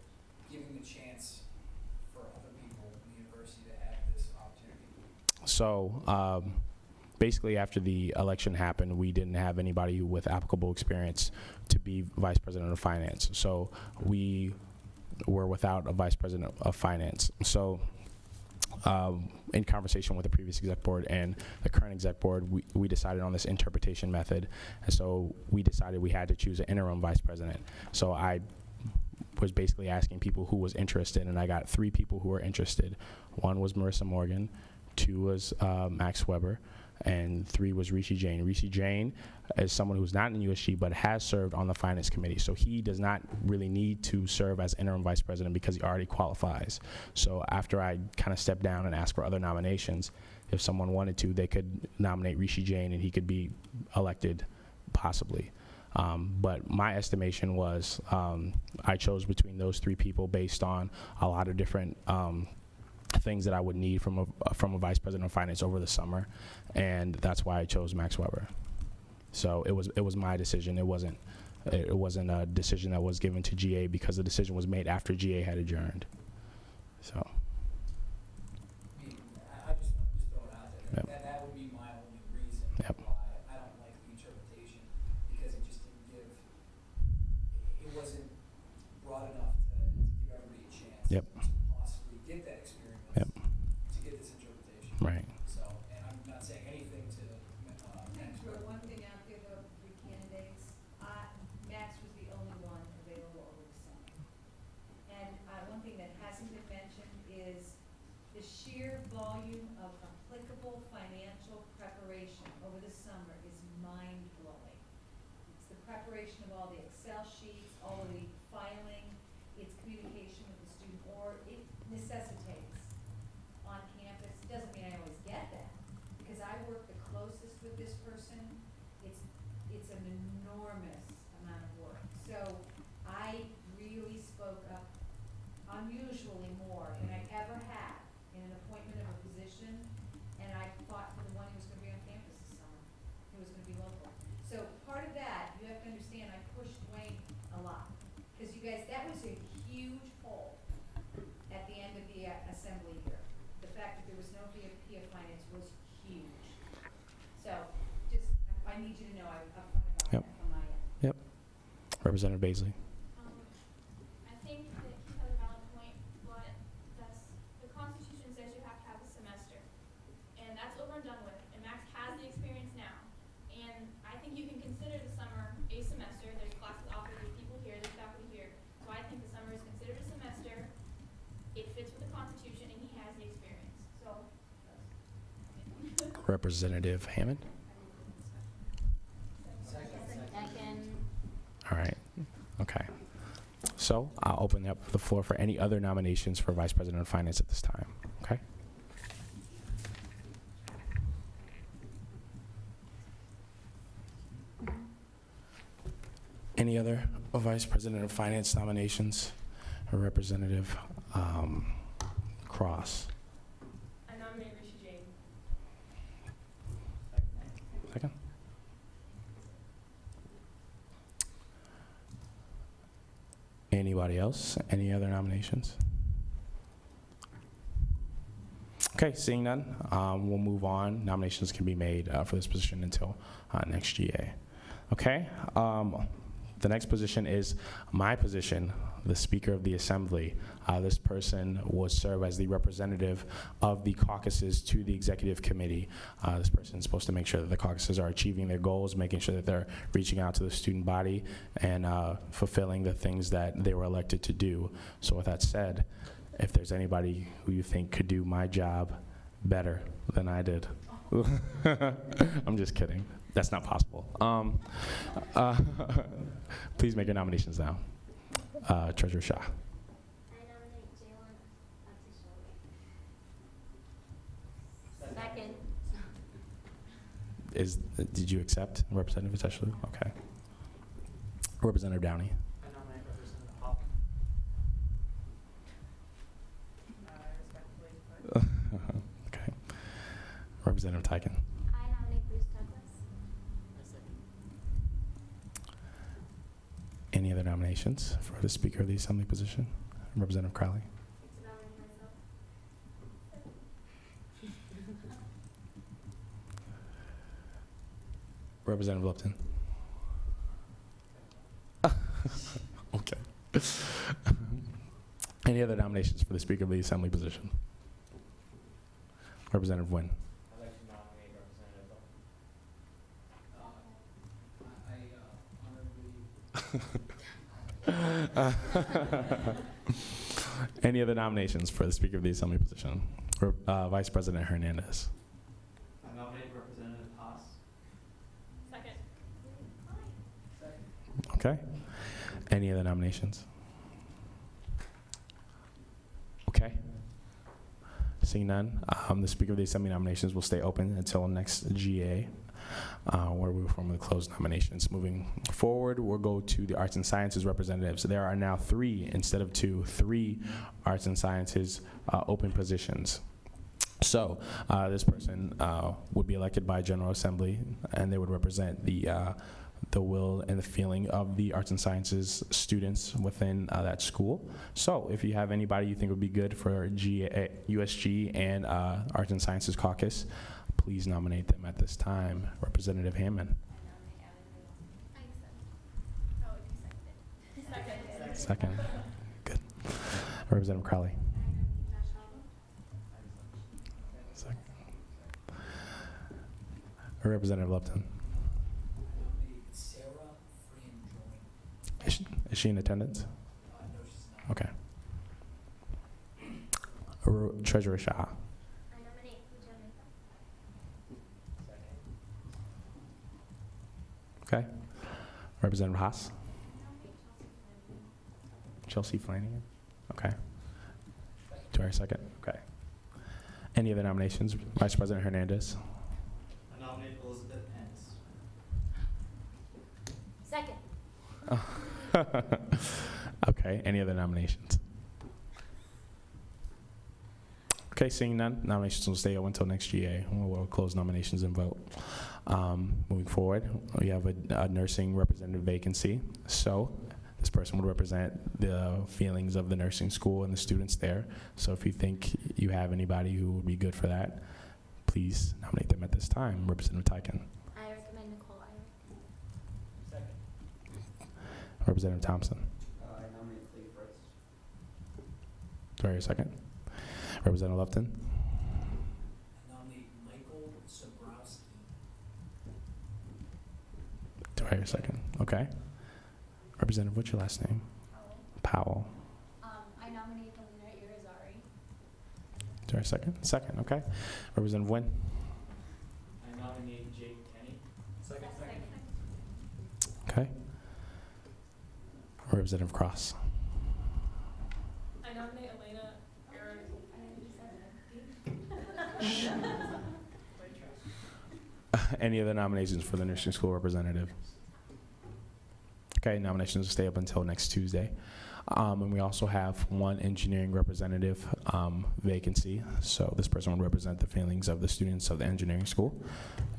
giving the chance for other people in the university to have this opportunity. So basically after the election happened, we didn't have anybody with applicable experience to be Vice President of Finance. So we were without a Vice President of Finance. So in conversation with the previous exec board and the current exec board, we decided on this interpretation method. And so we decided we had to choose an interim Vice President. So I was basically asking people who was interested, and I got 3 people who were interested. 1 was Marissa Morgan, 2 was Max Weber, and 3 was Rishi Jain. Rishi Jain is someone who's not in USG but has served on the finance committee, so he does not really need to serve as interim vice president because he already qualifies. So after I kind of stepped down and asked for other nominations, if someone wanted to, they could nominate Rishi Jain and he could be elected, possibly. But my estimation was I chose between those 3 people based on a lot of different things that I would need from a vice president of finance over the summer, and that's why I chose Max Weber. So it was my decision. It wasn't a decision that was given to GA because the decision was made after GA had adjourned. So. I just want to throw it out there. Yep. That would be my only reason Yep. why I don't like the interpretation, because it just didn't give, it wasn't broad enough to give everybody a chance Yep. to possibly get that experience, Yep. to get this interpretation. Right. So, and I'm not saying anything to Max, Throw but one thing out there though, 3 candidates. Max was the only one available over the summer. And one thing that hasn't been mentioned is the sheer volume of applicable financial preparation over the summer is mind-blowing. It's the preparation of all the Excel sheets, all of the filing, it's communication with the student, or it necessitates on campus. It doesn't mean I always get that, because I work the closest with this person. It's an enormous amount of work. So I really spoke up unusually more than I ever had in an appointment of a position, and I fought for the one who was going to be on campus this summer, who was going to be local. So part of that, you have to understand, I pushed Dwayne a lot, because you guys, that was a huge hole at the end of the assembly year. The fact that there was no VP of finance was huge. So just, I need you to know I'm upfront about Yep. that from my end. Yep. Representative Baisley. I think that he has a valid point, but the Constitution says you have to have a semester. And that's over and done with, and Max has the experience now. And I think you can consider the summer a semester. There's classes offered, there's people here, there's faculty here. So I think the summer is considered a semester. It fits with the Constitution, and he has the experience. So. Representative Hammond. Second. All right. Okay. So I'll open up the floor for any other nominations for Vice President of Finance at this time. Okay. Any other Vice President of Finance nominations? Or Representative Cross. I nominate Rishi Jain. Second. Anybody else? Any other nominations? Okay, seeing none, we'll move on. Nominations can be made for this position until next GA. Okay, the next position is my position, the Speaker of the Assembly. This person will serve as the representative of the caucuses to the Executive Committee. This person is supposed to make sure that the caucuses are achieving their goals, making sure that they're reaching out to the student body and fulfilling the things that they were elected to do. So with that said, if there's anybody who you think could do my job better than I did. I'm just kidding. That's not possible. Please make your nominations now. Treasurer Shah. I nominate Jalen Second. Did you accept Representative Tetchley? Okay. Representative Downey. I nominate Representative Hop. Okay. Representative Tyken. I nominate Bruce Douglas. Any other nominations for the Speaker of the Assembly position? Representative Crowley. To nominate myself. Representative Lupton. Okay. Any other nominations for the Speaker of the Assembly position? Representative Nguyen. I'd like to nominate Representative honorably. Any other nominations for the Speaker of the Assembly position? Vice President Hernandez. I nominate Representative Haas. Second. Okay. Any other nominations? Okay. Seeing Seeing none, the Speaker of the Assembly nominations will stay open until next GA, where we will formally close nominations. Moving forward, we'll go to the Arts and Sciences representatives. There are now 3 instead of 2, 3 Arts and Sciences open positions. So this person would be elected by General Assembly, and they would represent the will and the feeling of the Arts and Sciences students within that school. So if you have anybody you think would be good for USG and Arts and Sciences Caucus, please nominate them at this time. Representative Hammond. Second. Good. Representative Crowley. Second. Representative Lupton. Is she in attendance? No, she's not. Okay. Treasurer Shah. I nominate Jamaica. Okay. Representative Haas. Chelsea Flanagan. Okay. Do I hear a second? Okay. Any other nominations? Vice President Hernandez. I nominate Elizabeth Pence. Second. Okay, any other nominations? Okay, seeing none, nominations will stay open until next GA. We'll close nominations and vote. Moving forward, we have a nursing representative vacancy. So this person would represent the feelings of the nursing school and the students there. So if you think you have anybody who would be good for that, please nominate them at this time. Representative Tyken. I recommend Nicole Ira. Second. Representative Thompson. I nominate Cleve Fritz. Do I hear a second? Representative Lupton. I nominate Michael Sobrowski. Do I hear a second? Okay. Representative, what's your last name? Powell. I nominate Alina Irizarry. Do I hear a second? Second, okay. Representative Nguyen. I nominate Jake Kenny. Second. Okay. Representative Cross. I nominate Elena Aaron. Any other nominations for the nursing school representative? Okay, nominations will stay up until next Tuesday. And we also have one engineering representative vacancy. So this person would represent the feelings of the students of the engineering school.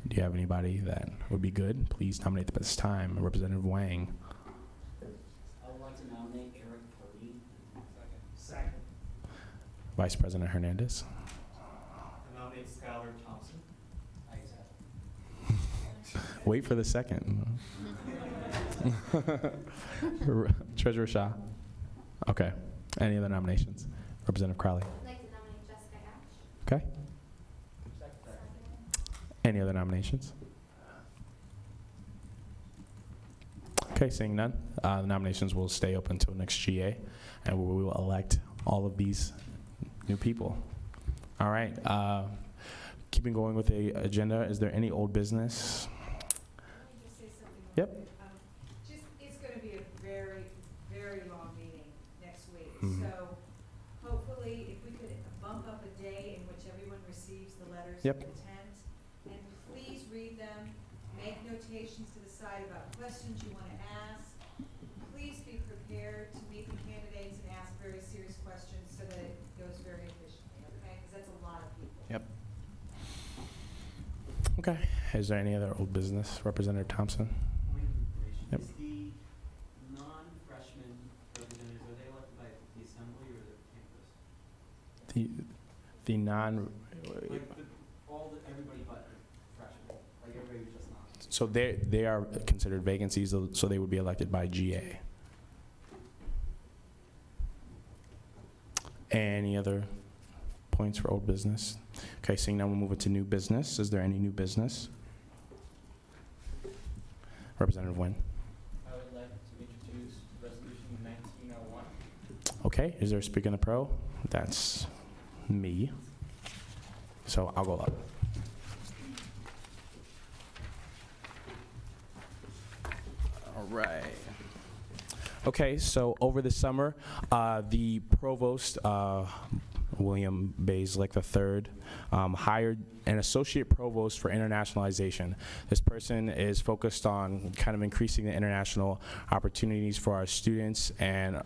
Do you have anybody that would be good? Please nominate them at this time. Representative Wang. I would like to nominate Eric Purdy. Second. Vice President Hernandez. I nominate Skylar Thompson. I accept. Wait for the second. Treasurer Shah. Okay. Any other nominations? Representative Crowley. I'd like to nominate Jessica Ash. Okay. Any other nominations? Okay, seeing none, the nominations will stay open until next GA, and we will elect all of these new people. All right. Keeping going with the agenda, is there any old business? Let me just say something. Yep. real quick. It's going to be a very, very long meeting next week. Mhm. So hopefully, if we could bump up a day in which everyone receives the letters Yep. of intent, and please read them, make notations to the side about questions you want to ask. Please be prepared to meet the candidates and ask very serious questions so that it goes very efficiently, okay? Because that's a lot of people. Yep. Okay. Is there any other old business? Representative Thompson? Point of information. Yep. Is the non-freshman representatives, are they elected by the assembly or the campus? The non, Everybody but the freshmen, like everybody who's just not. so they are considered vacancies, so they would be elected by GA. Any other points for old business? Okay, seeing none, we'll move it to new business. Is there any new business? Representative Nguyen. I would like to introduce Resolution 1901. Okay, is there a speaker in the pro? That's me. So I'll go up. All right. Okay, so over the summer, the provost William Baislick III, hired an associate provost for internationalization. This person is focused on kind of increasing the international opportunities for our students and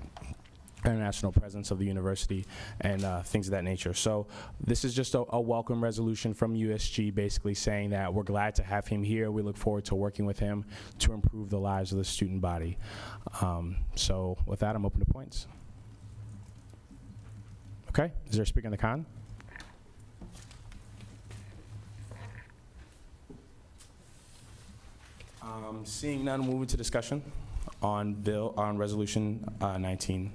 international presence of the university and things of that nature. So this is just a welcome resolution from USG, basically saying that we're glad to have him here. We look forward to working with him to improve the lives of the student body. So with that, I'm open to points. Okay, is there a speaker in the con? Seeing none, move into discussion on resolution 19-01.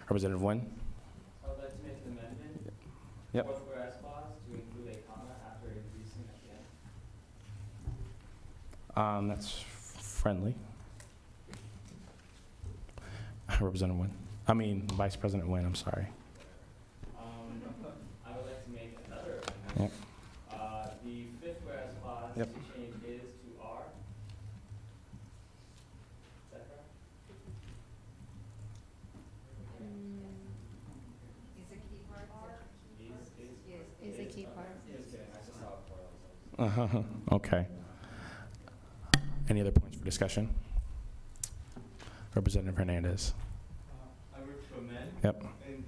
Representative Nguyen. I would like to make an amendment. Yep. Fourth whereas clause to include a comma after increasing at the end. That's friendly. Representative Nguyen. Vice President Nguyen, I'm sorry. I would like to make another amendment. Yep. The fifth whereas clause Yep. to change is to are. Is that correct? Is a key part? Is a key part. Okay. Any other points for discussion? Representative Hernandez. I move to amend. Yep. In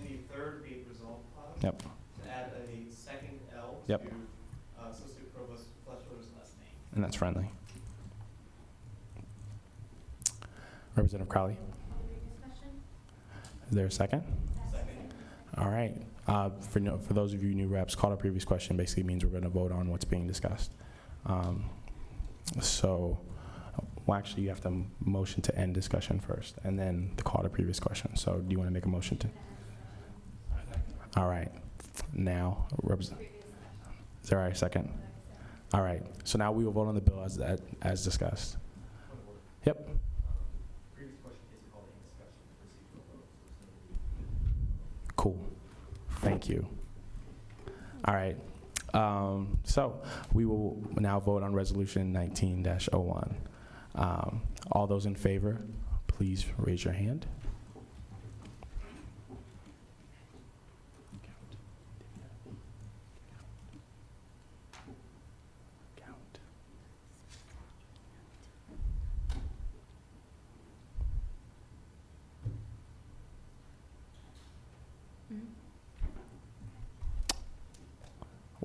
the third aid result clause. Yep. To add a second L Yep. to Associate Provost Fletcher's last name. And that's friendly. Representative Crowley. Is there a second? Second. All right. For those of you new reps, call to previous question basically means we're going to vote on what's being discussed. Well, actually, you have to motion to end discussion first, and then the call to previous question. So, do you want to make a motion to? All right. Now, is there a second? All right. So now we will vote on the bill as discussed. Yep. Previous question is called in discussion. Procedural vote. Cool. Thank you. All right. So we will now vote on resolution 19-01. All those in favor, please raise your hand.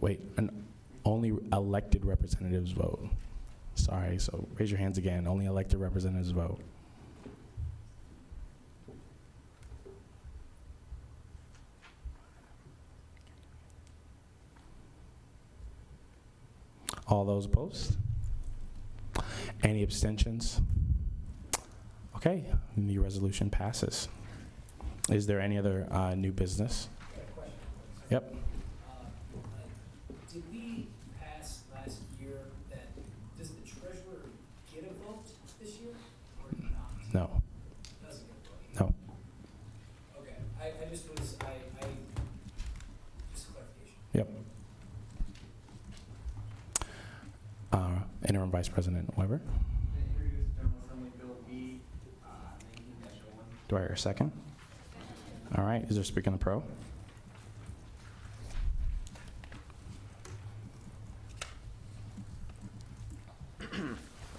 Wait, only elected representatives vote. Sorry, so raise your hands again. Only elected representatives vote. All those opposed? Any abstentions? Okay, the resolution passes. Is there any other new business? Yep. Did we pass last year that, does the treasurer get a vote this year or not? No. Doesn't get a vote? No. Okay, I just was, just clarification. Yep. Interim Vice President Weber. Introduce General Assembly Bill B 19-01. Do I hear a second? All right, is there a speaker in the pro?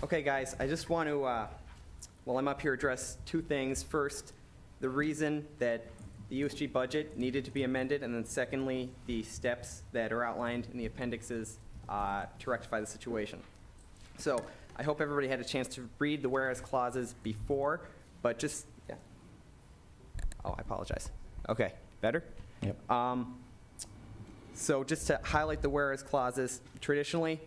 Okay, guys, I just want to, while I'm up here, address two things. First, the reason that the USG budget needed to be amended, and then secondly, the steps that are outlined in the appendixes to rectify the situation. So I hope everybody had a chance to read the whereas clauses before, but just, yeah. Oh, I apologize. Okay, better? Yep. So just to highlight the whereas clauses, traditionally,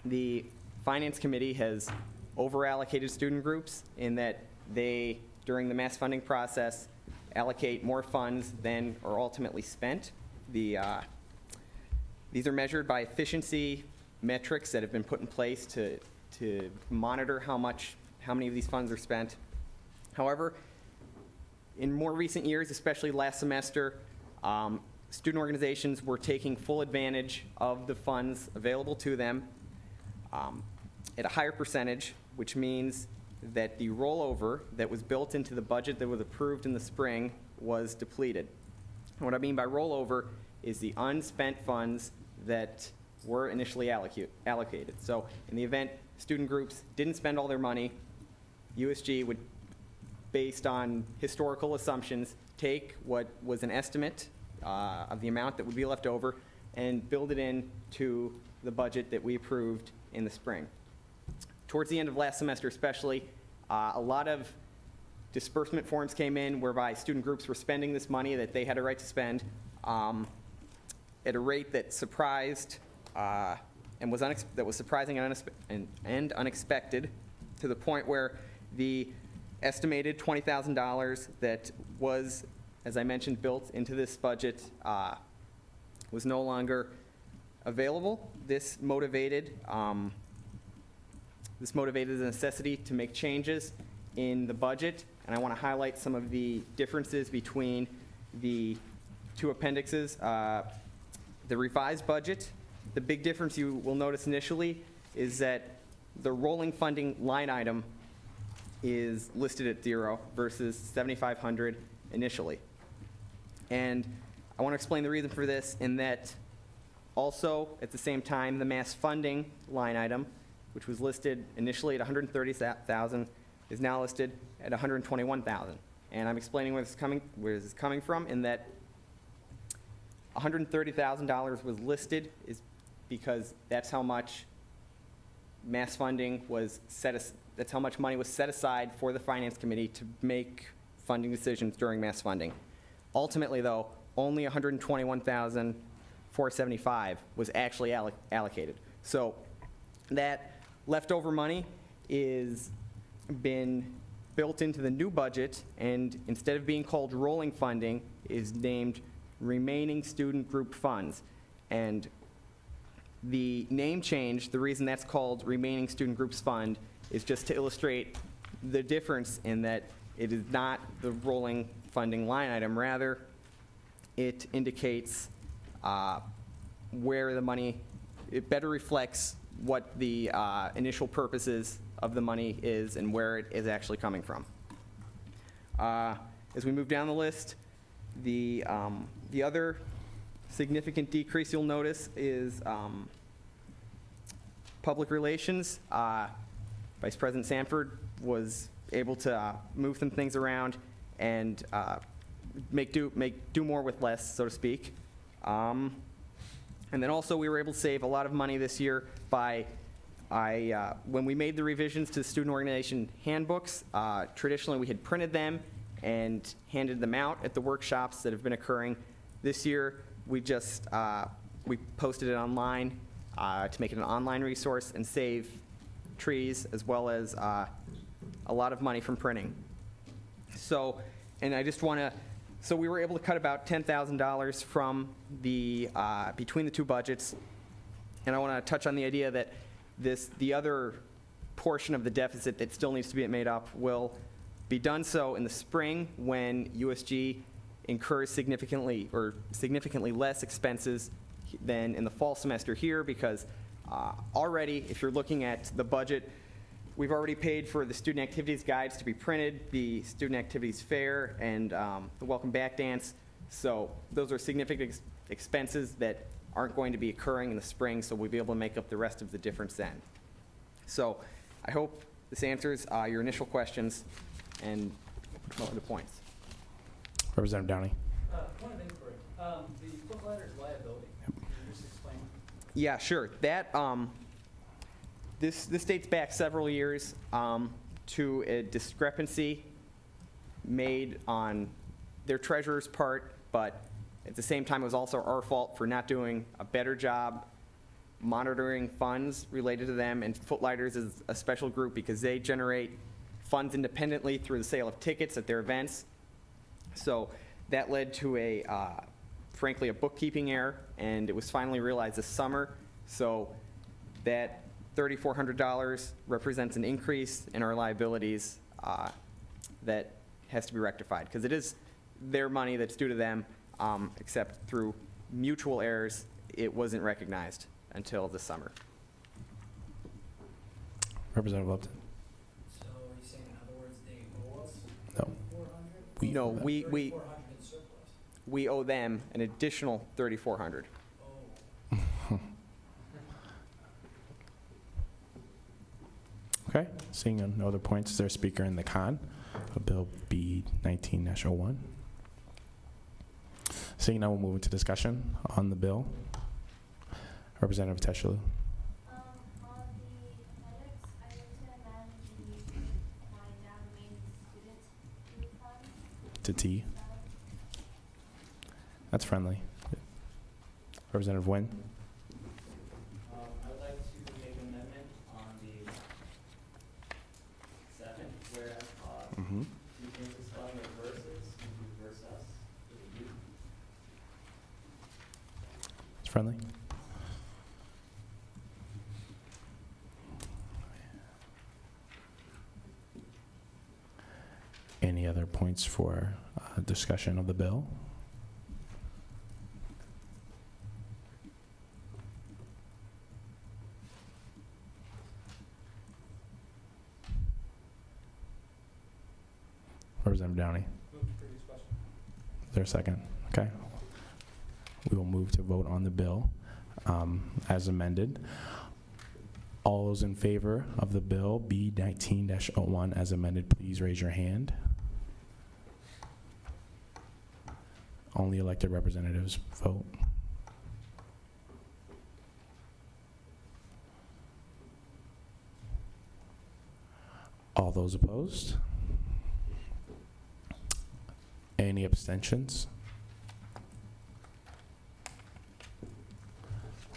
the Finance Committee has over-allocated student groups in that they, during the mass funding process, allocate more funds than are ultimately spent. These are measured by efficiency metrics that have been put in place to monitor how many of these funds are spent. However, in more recent years, especially last semester, student organizations were taking full advantage of the funds available to them at a higher percentage, which means that the rollover that was built into the budget that was approved in the spring was depleted. And what I mean by rollover is the unspent funds that were initially allocated. So in the event student groups didn't spend all their money, USG would, based on historical assumptions, take what was an estimate of the amount that would be left over and build it into the budget that we approved in the spring. Towards the end of last semester especially, a lot of disbursement forms came in whereby student groups were spending this money that they had a right to spend at a rate that surprised and was surprising and unexpected, to the point where the estimated $20,000 that was, as I mentioned, built into this budget was no longer available. This motivated the necessity to make changes in the budget, and I want to highlight some of the differences between the two appendixes. The revised budget, the big difference you will notice initially is that the rolling funding line item is listed at 0 versus 7,500 initially. And I want to explain the reason for this in that also at the same time the mass funding line item, which was listed initially at 130,000, is now listed at 121,000. And I'm explaining where this is coming from in that $130,000 was listed is because that's how much mass funding was that's how much money was set aside for the Finance Committee to make funding decisions during mass funding. Ultimately, though, only $121,475 was actually allocated. So that leftover money is been built into the new budget, and instead of being called rolling funding, is named remaining student group funds. And the name change, the reason that's called remaining student groups fund, is just to illustrate the difference in that it is not the rolling funding line item. Rather, it indicates where the money, it better reflects what the initial purposes of the money is and where it is actually coming from. As we move down the list, the other significant decrease you'll notice is public relations. Vice President Sanford was able to move some things around and do more with less, so to speak. And then also we were able to save a lot of money this year by when we made the revisions to the student organization handbooks. Traditionally we had printed them and handed them out at the workshops that have been occurring. This year we just we posted it online to make it an online resource and save trees as well as a lot of money from printing. So, and I just want to, so we were able to cut about $10,000 from the, between the two budgets. And I want to touch on the idea that the other portion of the deficit that still needs to be made up will be done so in the spring when USG incurs significantly less expenses than in the fall semester here, because already, if you're looking at the budget, we've already paid for the student activities guides to be printed, the student activities fair, and the welcome back dance. So those are significant expenses that aren't going to be occurring in the spring, so we'll be able to make up the rest of the difference then. So I hope this answers your initial questions and the points. Representative Downey. Point of inquiry. The footlighter's liability. Can you just explain? Yeah, sure. That this dates back several years to a discrepancy made on their treasurer's part, but at the same time it was also our fault for not doing a better job monitoring funds related to them. And Footlighters is a special group because they generate funds independently through the sale of tickets at their events. So that led to frankly, a bookkeeping error, and it was finally realized this summer. So that $3,400 represents an increase in our liabilities that has to be rectified, because it is their money that's due to them, except through mutual errors, it wasn't recognized until this summer. Representative Upton. So are you saying, in other words, they owe us No. 400? No, we we owe them an additional $3,400. Okay, seeing no other points, is there a speaker in the con of Bill B-19-01? Seeing none, we'll move into discussion on the bill. Representative Teshalu. On the appendix, I looked at that my down main student group fund. To T. That's friendly. Representative Nguyen. I would like to make an amendment on the second, whereas you can spelling of verses, you do verse us with a U. It's friendly. Any other points for discussion of the bill? Representative Downey. Move to previous question. Is there a second? Okay. We will move to vote on the bill as amended. All those in favor of the bill B-19-01 as amended, please raise your hand. Only elected representatives vote. All those opposed? Any abstentions?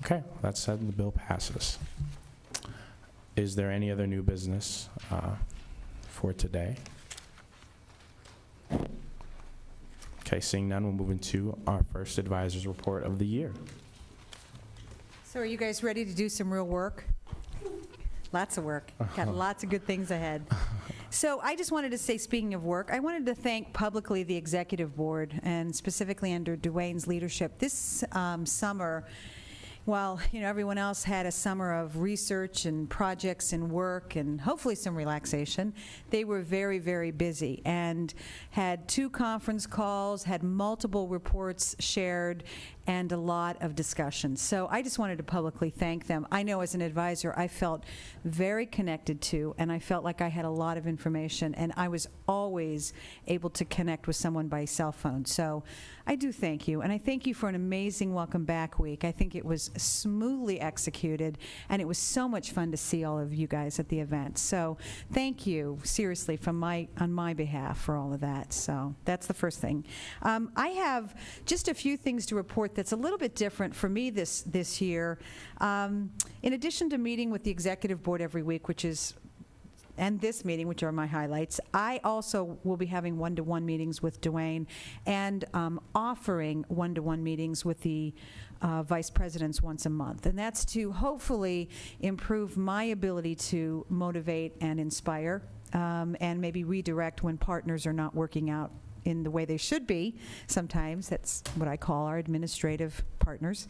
Okay, that said, the bill passes. Is there any other new business for today? Okay, seeing none, we'll move into our first advisor's report of the year. So are you guys ready to do some real work? Lots of work. Got lots of good things ahead. So I just wanted to say, speaking of work, I wanted to thank publicly the executive board, and specifically under Dwayne's leadership. This summer, while everyone else had a summer of research and projects and work and hopefully some relaxation, they were very, very busy and had 2 conference calls, had multiple reports shared, and a lot of discussion. So I just wanted to publicly thank them. I know as an advisor, I felt very connected to, and I felt like I had a lot of information, and I was always able to connect with someone by cell phone. So I do thank you, and I thank you for an amazing welcome back week. I think it was smoothly executed, and it was so much fun to see all of you guys at the event. So thank you, seriously, on my behalf for all of that. So that's the first thing. I have just a few things to report that's a little bit different for me this year. In addition to meeting with the executive board every week, and this meeting, which are my highlights, I also will be having one-to-one meetings with Dwayne and offering one-to-one meetings with the vice presidents once a month. And that's to hopefully improve my ability to motivate and inspire and maybe redirect when partners are not working out in the way they should be. Sometimes that's what I call our administrative partners.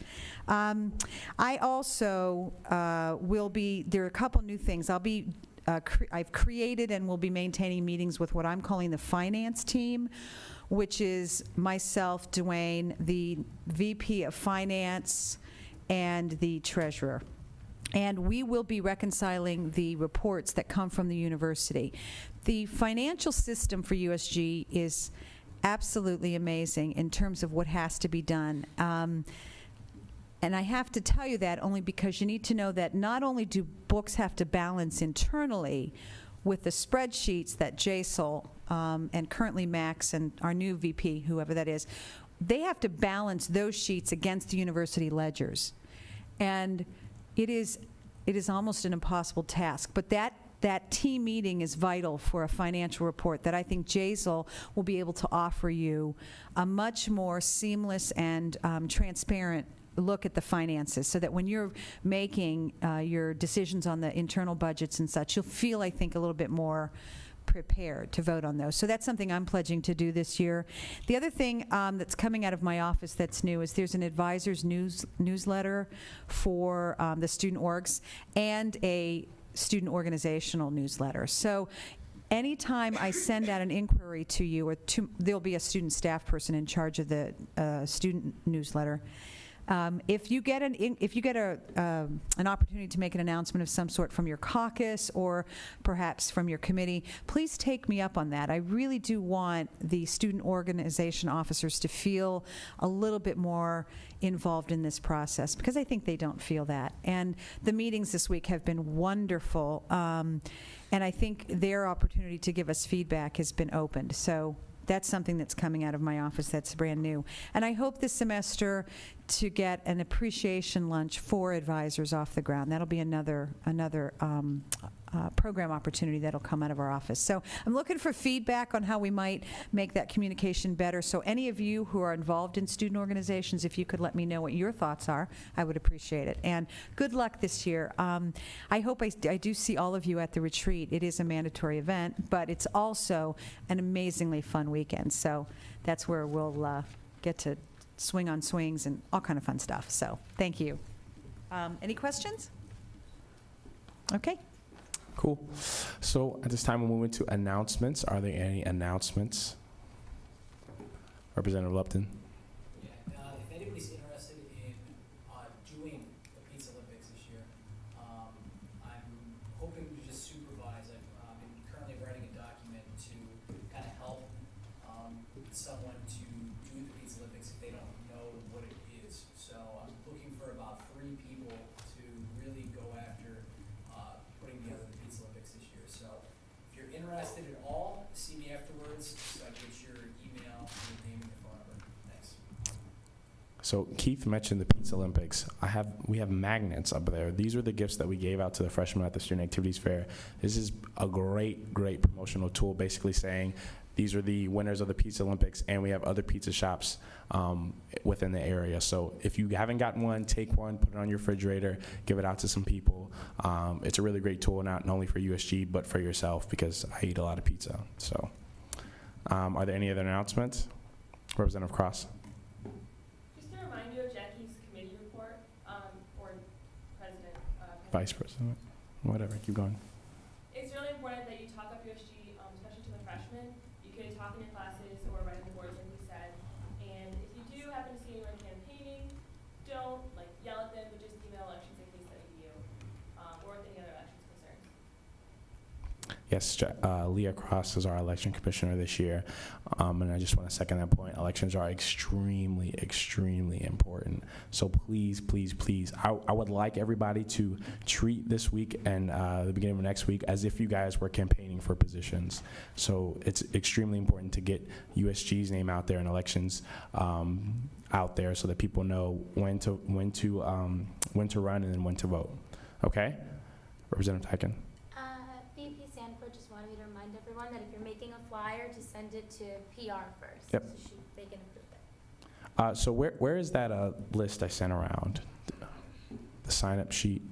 I also there are a couple new things. I've created and will be maintaining meetings with what I'm calling the finance team, which is myself, Dwayne, the VP of Finance, and the treasurer. And we will be reconciling the reports that come from the university. The financial system for USG is absolutely amazing in terms of what has to be done. And I have to tell you that only because you need to know that not only do books have to balance internally with the spreadsheets that JSOL and currently Max and our new VP, whoever that is, they have to balance those sheets against the university ledgers. And it is almost an impossible task. But that team meeting is vital for a financial report that I think JSOL will be able to offer you a much more seamless and transparent look at the finances, so that when you're making your decisions on the internal budgets and such, you'll feel, I think, a little bit more prepared to vote on those. So that's something I'm pledging to do this year. The other thing that's coming out of my office that's new is there's an advisors newsletter for the student orgs and a student organizational newsletter. So anytime I send out an inquiry to you, or there'll be a student staff person in charge of the student newsletter. If you get an opportunity to make an announcement of some sort from your caucus or perhaps from your committee, please take me up on that. I really do want the student organization officers to feel a little bit more involved in this process, because I think they don't feel that. And the meetings this week have been wonderful, and I think their opportunity to give us feedback has been opened. So that's something that's coming out of my office that's brand new. And I hope this semester to get an appreciation lunch for advisors off the ground. That'll be another program opportunity that'll come out of our office. So I'm looking for feedback on how we might make that communication better. So any of you who are involved in student organizations, if you could let me know what your thoughts are, I would appreciate it. And good luck this year. I hope I do see all of you at the retreat. It is a mandatory event, but it's also an amazingly fun weekend. So that's where we'll get to swing on swings and all kind of fun stuff. So thank you. Any questions? Okay. Cool. So at this time, we'll move into announcements. Are there any announcements? Representative Lupton. Yeah, if anybody's interested in doing the Pizza Olympics this year, I'm hoping to just supervise. I'm currently writing a document to kind of help someone to do the Pizza Olympics if they don't know what it is. So I'm looking for about 3 people to really go after putting together the Pizza Olympics this year. So if you're interested at all, see me afterwards so I get your email, your name, and your phone number. Thanks. So Keith mentioned the Pizza Olympics. We have magnets up there. These are the gifts that we gave out to the freshmen at the Student Activities Fair. This is a great promotional tool, basically saying these are the winners of the Pizza Olympics, and we have other pizza shops within the area. So if you haven't gotten one, take one, put it on your refrigerator, give it out to some people. It's a really great tool, not only for USG, but for yourself, because I eat a lot of pizza. So are there any other announcements? Representative Cross. Just to remind you of Jackie's committee report, or President. Vice President. Whatever, keep going. It's really important that you talk up USG, especially to the freshmen. You can talk in your classes or write in the boards, like we said. And if you do happen to see anyone campaigning, don't yell at them, but just email elections@KSWU, or with any other elections concerns. Yes, Leah Cross is our election commissioner this year, and I just want to second that point. Elections are extremely important. So please, I would like everybody to treat this week and the beginning of next week as if you guys were campaigning for positions. So it's extremely important to get USG's name out there and elections out there so that people know when to run and then when to vote. Okay, Representative Tyken. Just wanted me to remind everyone that if you're making a flyer, to send it to PR first. Yep. So they can approve it. So where is that list I sent around? The sign-up sheet.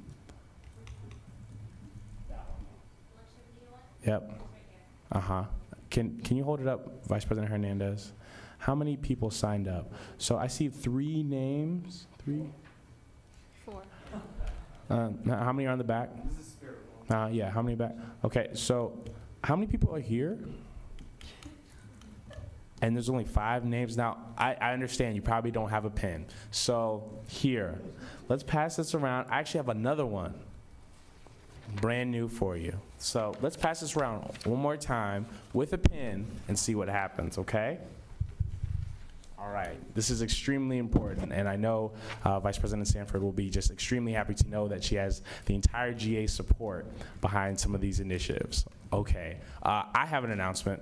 Yep. Can you hold it up, Vice President Hernandez? How many people signed up? So I see 3 names. 3? 4. How many are on the back? Yeah, how many back? Okay, so how many people are here? And there's only 5 names. Now, I understand you probably don't have a pen. So here, let's pass this around. I actually have another one, brand new for you. So let's pass this around one more time with a pen and see what happens, okay? All right, this is extremely important, and I know Vice President Sanford will be just extremely happy to know that she has the entire GA support behind some of these initiatives. Okay, I have an announcement.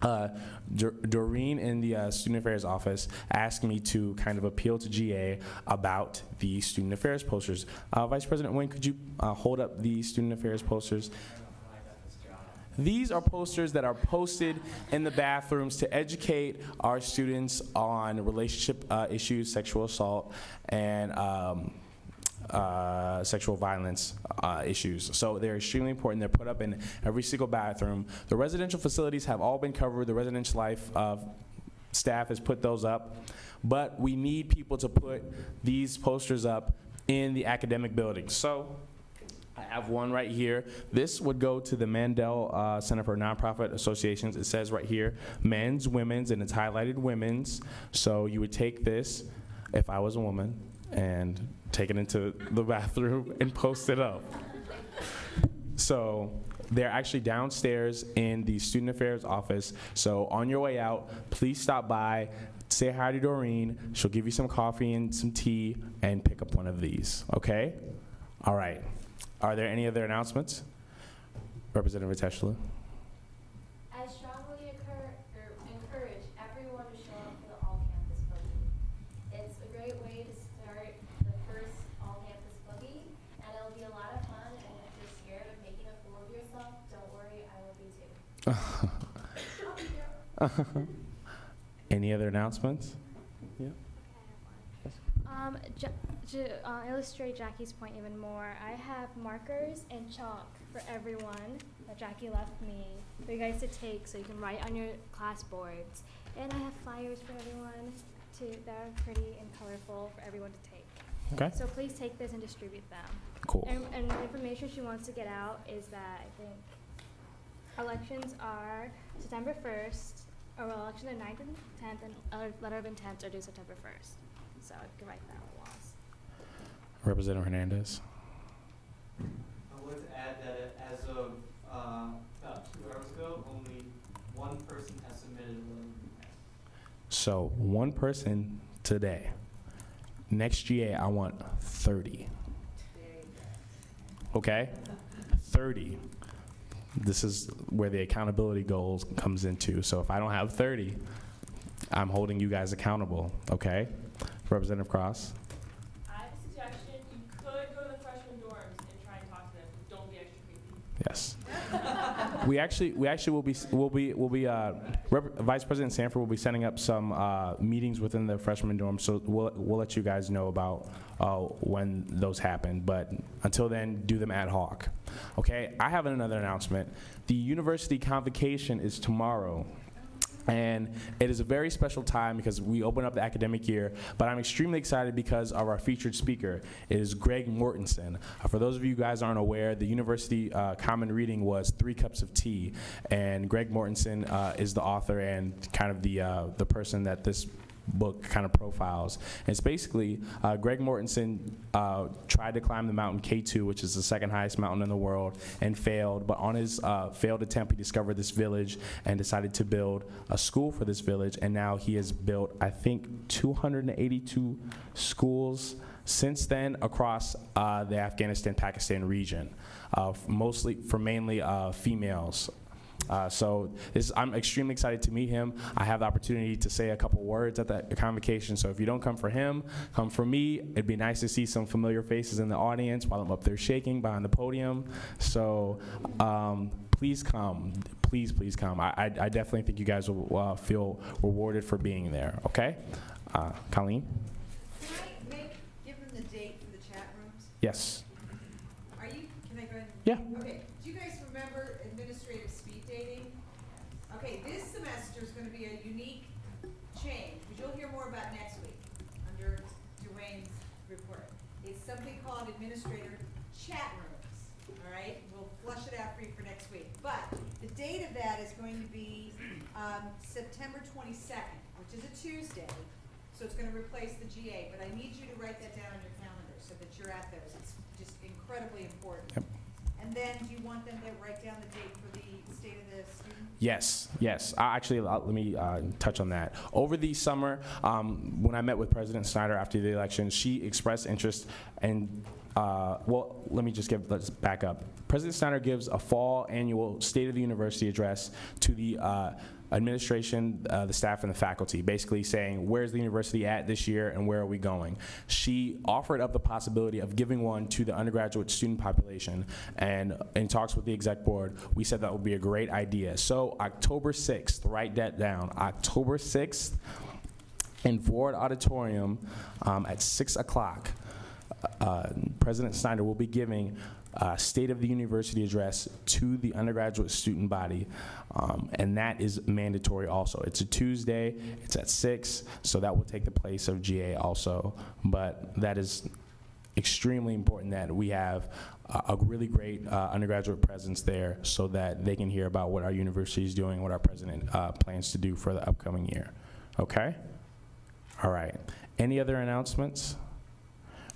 Doreen in the Student Affairs office asked me to kind of appeal to GA about the Student Affairs posters. Vice President Wayne, could you hold up the Student Affairs posters? These are posters that are posted in the bathrooms to educate our students on relationship issues, sexual assault, and sexual violence issues. So they're extremely important. They're put up in every single bathroom. The residential facilities have all been covered. The residential life staff has put those up. But we need people to put these posters up in the academic buildings. So I have one right here. This would go to the Mandel Center for Nonprofit Associations. It says right here, men's, women's, and it's highlighted women's. So you would take this, if I was a woman, and take it into the bathroom and post it up. So they're actually downstairs in the Student Affairs office. So on your way out, please stop by, say hi to Doreen. She'll give you some coffee and some tea, and pick up one of these, okay? All right. Are there any other announcements? Representative Teshla. I strongly encourage everyone to show up for the all-campus boogie. It's a great way to start the first all-campus boogie, and it'll be a lot of fun, and if you're scared of making a fool of yourself, don't worry, I will be too. Any other announcements? Yeah. To illustrate Jackie's point even more, I have markers and chalk for everyone that Jackie left me for you guys to take so you can write on your class boards. And I have flyers for everyone that are pretty and colorful for everyone to take. Okay. So please take this and distribute them. Cool. And the information she wants to get out is that I think elections are September 1st, or elections are 9th and 10th, and letter of intent are due September 1st. So you can write that on the walls. Representative Hernandez. I wanted to add that as of about 2 hours ago, only one person has submitted a letter of intent. So one person today. Next GA, I want 30. Okay? 30. This is where the accountability goals comes into. So if I don't have 30, I'm holding you guys accountable, okay? Representative Cross. I have a suggestion. You could go to the freshman dorms and try and talk to them, but don't be extra creepy. Yes. we actually will be Vice President Sanford will be setting up some meetings within the freshman dorm, so we'll let you guys know about when those happen. But until then, do them ad hoc. Okay. I have another announcement. The university convocation is tomorrow. And it is a very special time because we open up the academic year, but I'm extremely excited because of our featured speaker. It is Greg Mortensen. For those of you guys aren't aware, the university common reading was 3 Cups of Tea, and Greg Mortensen is the author and kind of the person that this book kind of profiles. And it's basically Greg Mortensen tried to climb the mountain K2, which is the 2nd highest mountain in the world, and failed. But on his failed attempt, he discovered this village and decided to build a school for this village. And now he has built, I think, 282 schools since then across the Afghanistan-Pakistan region, mostly for mainly females. So I'm extremely excited to meet him. I have the opportunity to say a couple words at that convocation, so if you don't come for him, come for me. It'd be nice to see some familiar faces in the audience while I'm up there shaking behind the podium. So please come. Please come. I definitely think you guys will feel rewarded for being there, okay? Colleen? Can I give them the date for the chat rooms? Yes. Can I go ahead? Yeah. Okay, do you guys remember administrative speed dating? Okay, this semester is gonna be a unique change, which you'll hear more about next week under Dwayne's report. It's something called administrator chat rooms, all right? We'll flush it out for you for next week. But the date of that is going to be September 22nd, which is a Tuesday. So it's gonna replace the GA, but I need you to write that down on your calendar so that you're at those. It's just incredibly important. Yep. And then do you want them to write down the date for the State of the Student? Yes. Actually, let me touch on that. Over the summer, when I met with President Snyder after the election, she expressed interest in, let's back up. President Snyder gives a fall annual State of the University address to the administration, the staff, and the faculty, basically saying, where's the university at this year and where are we going? She offered up the possibility of giving one to the undergraduate student population, and in talks with the exec board, we said that would be a great idea. So October 6th, write that down, October 6th in Ford Auditorium at 6 o'clock, President Snyder will be giving State of the University address to the undergraduate student body, and that is mandatory also. It's a Tuesday, it's at 6, so that will take the place of GA also, but that is extremely important that we have a really great undergraduate presence there so that they can hear about what our university is doing, what our president plans to do for the upcoming year. Okay? All right. Any other announcements?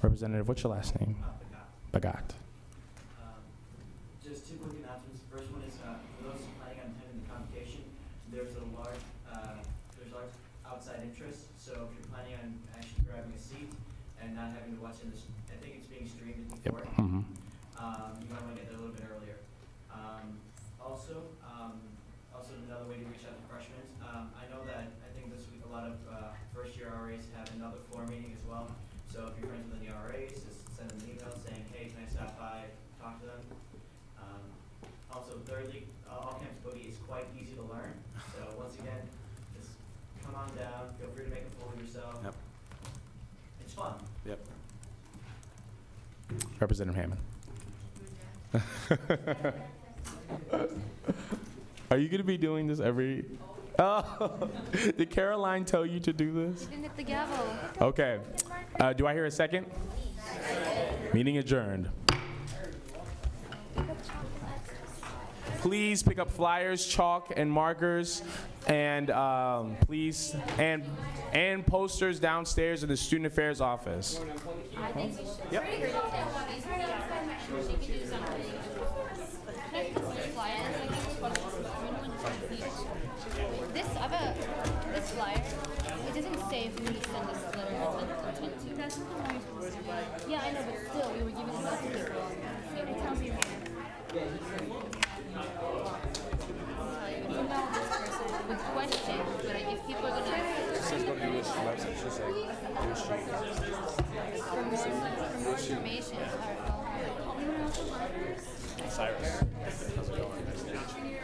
Representative, what's your last name? Bagat. Just two quick announcements. The first one is for those planning on attending the convocation, there's large outside interest. So if you're planning on actually grabbing a seat and not having to watch in this, I think it's being streamed before. Yep. Mm-hmm. You might want to get there a little bit earlier. Also another way to reach out to freshmen. I know that I think this week a lot of first-year RAs have another floor meeting as well. So if you're friends with any RAs, just send them an email saying, hey, can I stop by, talk to them. Also, thirdly, all-campus boogie is quite easy to learn. So once again, just come on down. Feel free to make a fool of yourself. Yep. It's fun. Yep. Representative Hammond. Are you going to be doing this every... Oh, did Caroline tell you to do this? You didn't hit the gavel. Okay. Do I hear a second? Meeting adjourned. Please pick up flyers, chalk, and markers, and please, and posters downstairs in the Student Affairs office. I think you should. Yep. This flyer, it doesn't say if we need to send this letter of intent to. That's not the one you're supposed to do. Yeah, I know, but still, we were giving it out to people. It tells you. Email this person with questions, but if people are gonna. She says go to the website. She'll say, For more information. Cyrus. How's it going? Nice to meet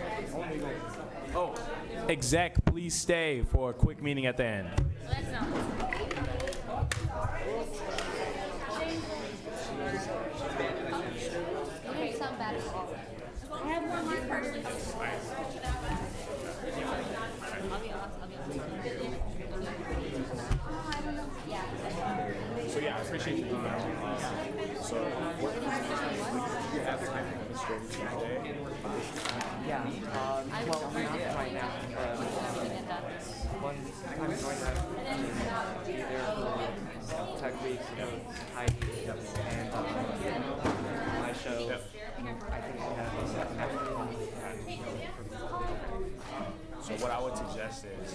you. Oh, exec, please stay for a quick meeting at the end. That's not. You didn't sound bad at all. I have one more person. I'll be honest. So yeah, I appreciate you being here. So what you have time administrator today? Yeah, well, not right now. One time going to be there for tech weeks, Heidi, and my show. I think we have So what I would suggest is